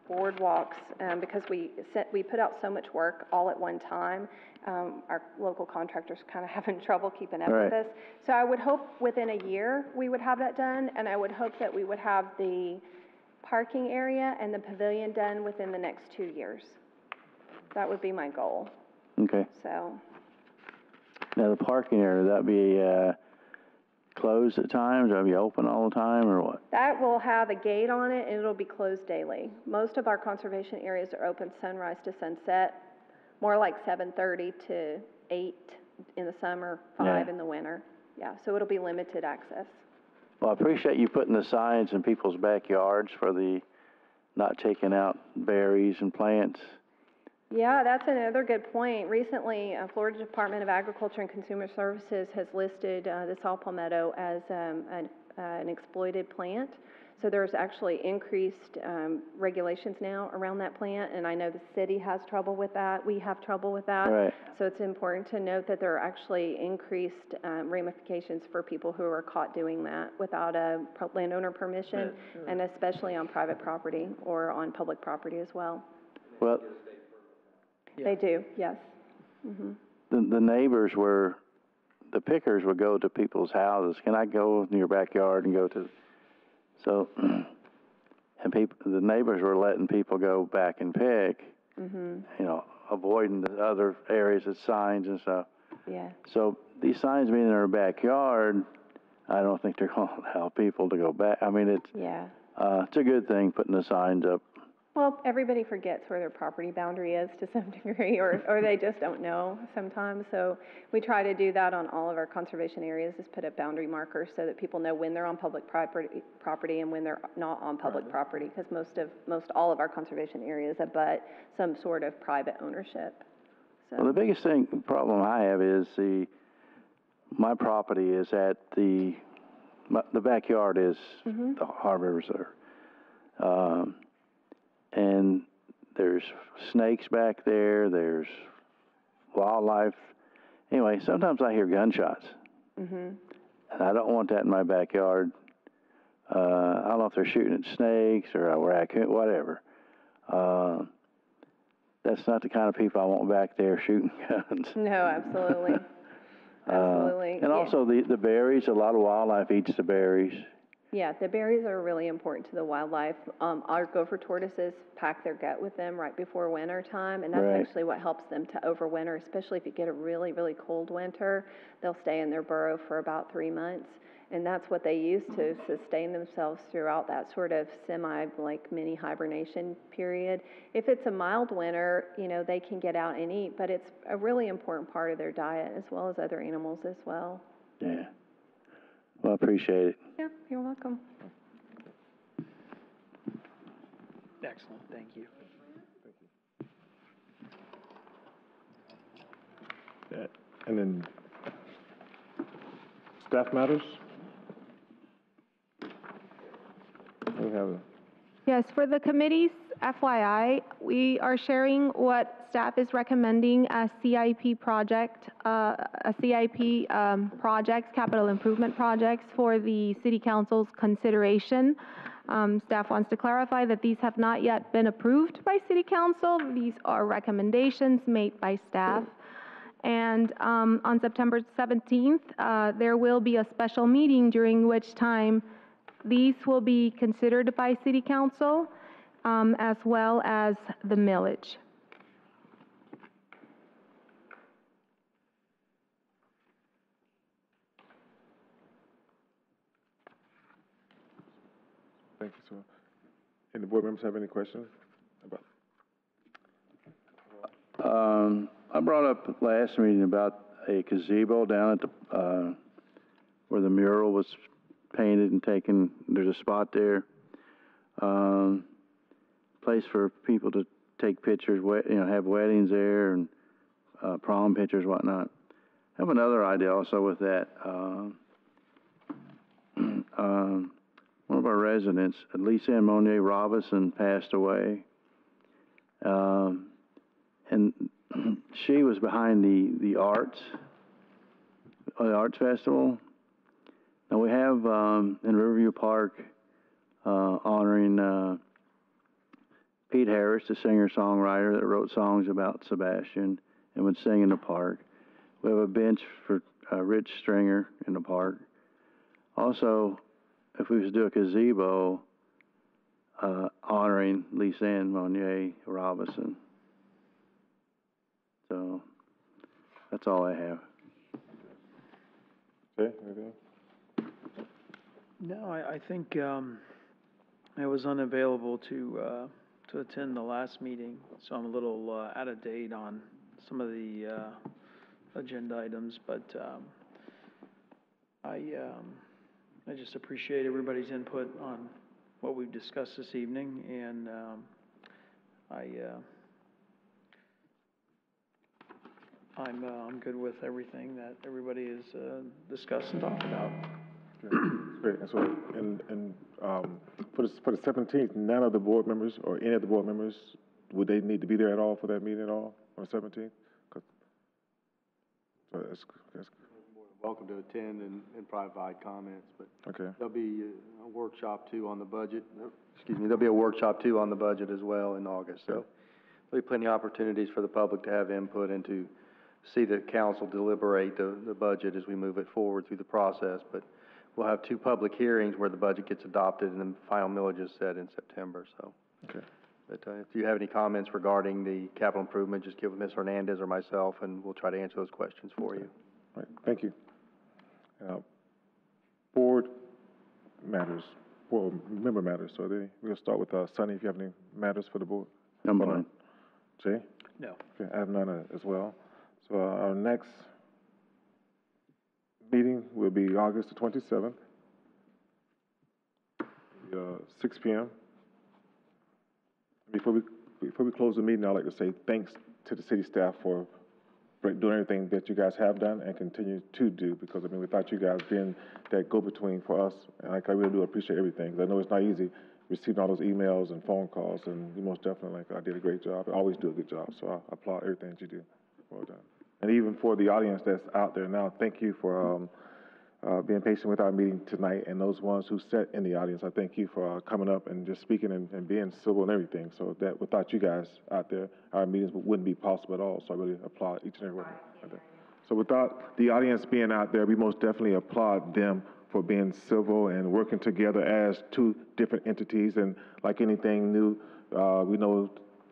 boardwalks because we put out so much work all at one time. Our local contractors kind of having trouble keeping up with us. So I would hope within a year we would have that done, and I would hope that we would have the parking area and the pavilion done within the next 2 years. That would be my goal. Okay. So. Now the parking area, that'd be closed at times, or that'd be open all the time, or what? That will have a gate on it, and it'll be closed daily. Most of our conservation areas are open sunrise to sunset, more like 7:30 to 8 in the summer, 5 in the winter. Yeah, so it'll be limited access. Well, I appreciate you putting the signs in people's backyards for the not taking out berries and plants. Yeah, that's another good point. Recently, Florida Department of Agriculture and Consumer Services has listed the saw palmetto as an exploited plant. So there's actually increased regulations now around that plant, and I know the city has trouble with that. We have trouble with that. Right. So it's important to note that there are actually increased ramifications for people who are caught doing that without a landowner permission, and especially on private property or on public property as well. Well, they do, yes. Mm-hmm. The neighbors the pickers would go to people's houses. Can I go in your backyard and go to? So, and the neighbors were letting people go back and pick, avoiding the other areas of signs and stuff. Yeah. So these signs being in their backyard, I don't think they're going to allow people to go back. I mean, it's a good thing putting the signs up. Well, everybody forgets where their property boundary is to some degree, or they just don't know sometimes. So we try to do that on all of our conservation areas, is put up boundary markers so that people know when they're on public property and when they're not on public property, because most all of our conservation areas abut some sort of private ownership. So. Well, the biggest problem I have is my property is at the backyard is the Harbor Reserve. And there's snakes back there, there's wildlife, Anyway, sometimes I hear gunshots. Mm-hmm. And I don't want that in my backyard. I don't know if they're shooting at snakes or a raccoon, whatever. That's not the kind of people I want back there shooting guns. No, absolutely. Absolutely. And also the berries, a lot of wildlife eats the berries. Yeah, the berries are really important to the wildlife. Our gopher tortoises pack their gut with them right before winter time, and that's Right. actually what helps them to overwinter, especially if you get a really, really cold winter. They'll stay in their burrow for about 3 months, and that's what they use to sustain themselves throughout that sort of like mini hibernation period. If it's a mild winter, they can get out and eat, but it's a really important part of their diet as well as other animals as well. Yeah. Well, I appreciate it. Yeah, you're welcome. Excellent, thank you. Yeah. And then staff matters? We have Yes, for the committee's FYI, we are sharing what staff is recommending as CIP projects, capital improvement projects for the City Council's consideration. Staff wants to clarify that these have not yet been approved by City Council. These are recommendations made by staff. And on September 17th, there will be a special meeting during which time these will be considered by City Council, as well as the millage. Thank you, sir. Any board members have any questions about? I brought up last meeting about a gazebo down at the where the mural was painted and taken. There's a spot there, place for people to take pictures. Have weddings there and prom pictures, whatnot. I have another idea also with that. One of our residents, Lisa Ann Monier Robinson, passed away. And she was behind the arts festival. Now we have in Riverview Park honoring Pete Harris, the singer-songwriter that wrote songs about Sebastian and would sing in the park. We have a bench for Rich Stringer in the park. Also, if we was to do a gazebo honoring Lisa Ann Monier Robinson. So that's all I have. Okay, anything? No, I think I was unavailable to attend the last meeting, so I'm a little out of date on some of the agenda items, but I just appreciate everybody's input on what we've discussed this evening, and I'm good with everything that everybody has discussed and talked about. Okay. Great. And so, for the 17th, none of the board members or any of the board members, would they need to be there at all for that meeting at all on the 17th? So that's Welcome to attend and provide comments, but okay. there'll be a workshop too on the budget. There'll be a workshop too on the budget as well in August. So there'll be plenty of opportunities for the public to have input and to see the council deliberate the budget as we move it forward through the process. But we'll have 2 public hearings where the budget gets adopted and then final millage is set in September. So, okay. But if you have any comments regarding the capital improvement, just give Ms. Hernandez or myself, and we'll try to answer those questions for you. All right. Thank you. Board matters, board member matters. So we'll start with Sonny. If you have any matters for the board. Number 1. Jay? No. Okay, I have none as well. So our next meeting will be August the 27th, 6 p.m. Before we close the meeting, I'd like to say thanks to the city staff for doing everything that you guys have done and continue to do, because, without you guys being that go-between for us, and I really do appreciate everything, because I know it's not easy receiving all those emails and phone calls, and you most definitely, I did a great job. I always do a good job, so I applaud everything that you do. Well done. And even for the audience that's out there now, thank you for being patient with our meeting tonight, and those ones who sat in the audience, I thank you for coming up and just speaking and being civil and everything. So that without you guys out there, our meetings wouldn't be possible at all. So I really applaud each and every one of them. So without the audience being out there, we most definitely applaud them for being civil and working together as two different entities. And like anything new, we know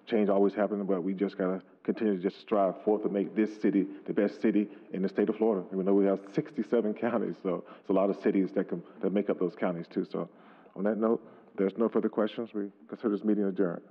change always happens, but we just gotta continue to just strive forth to make this city the best city in the state of Florida. And we know we have 67 counties, so it's a lot of cities that make up those counties too. So on that note, there's no further questions. We consider this meeting adjourned.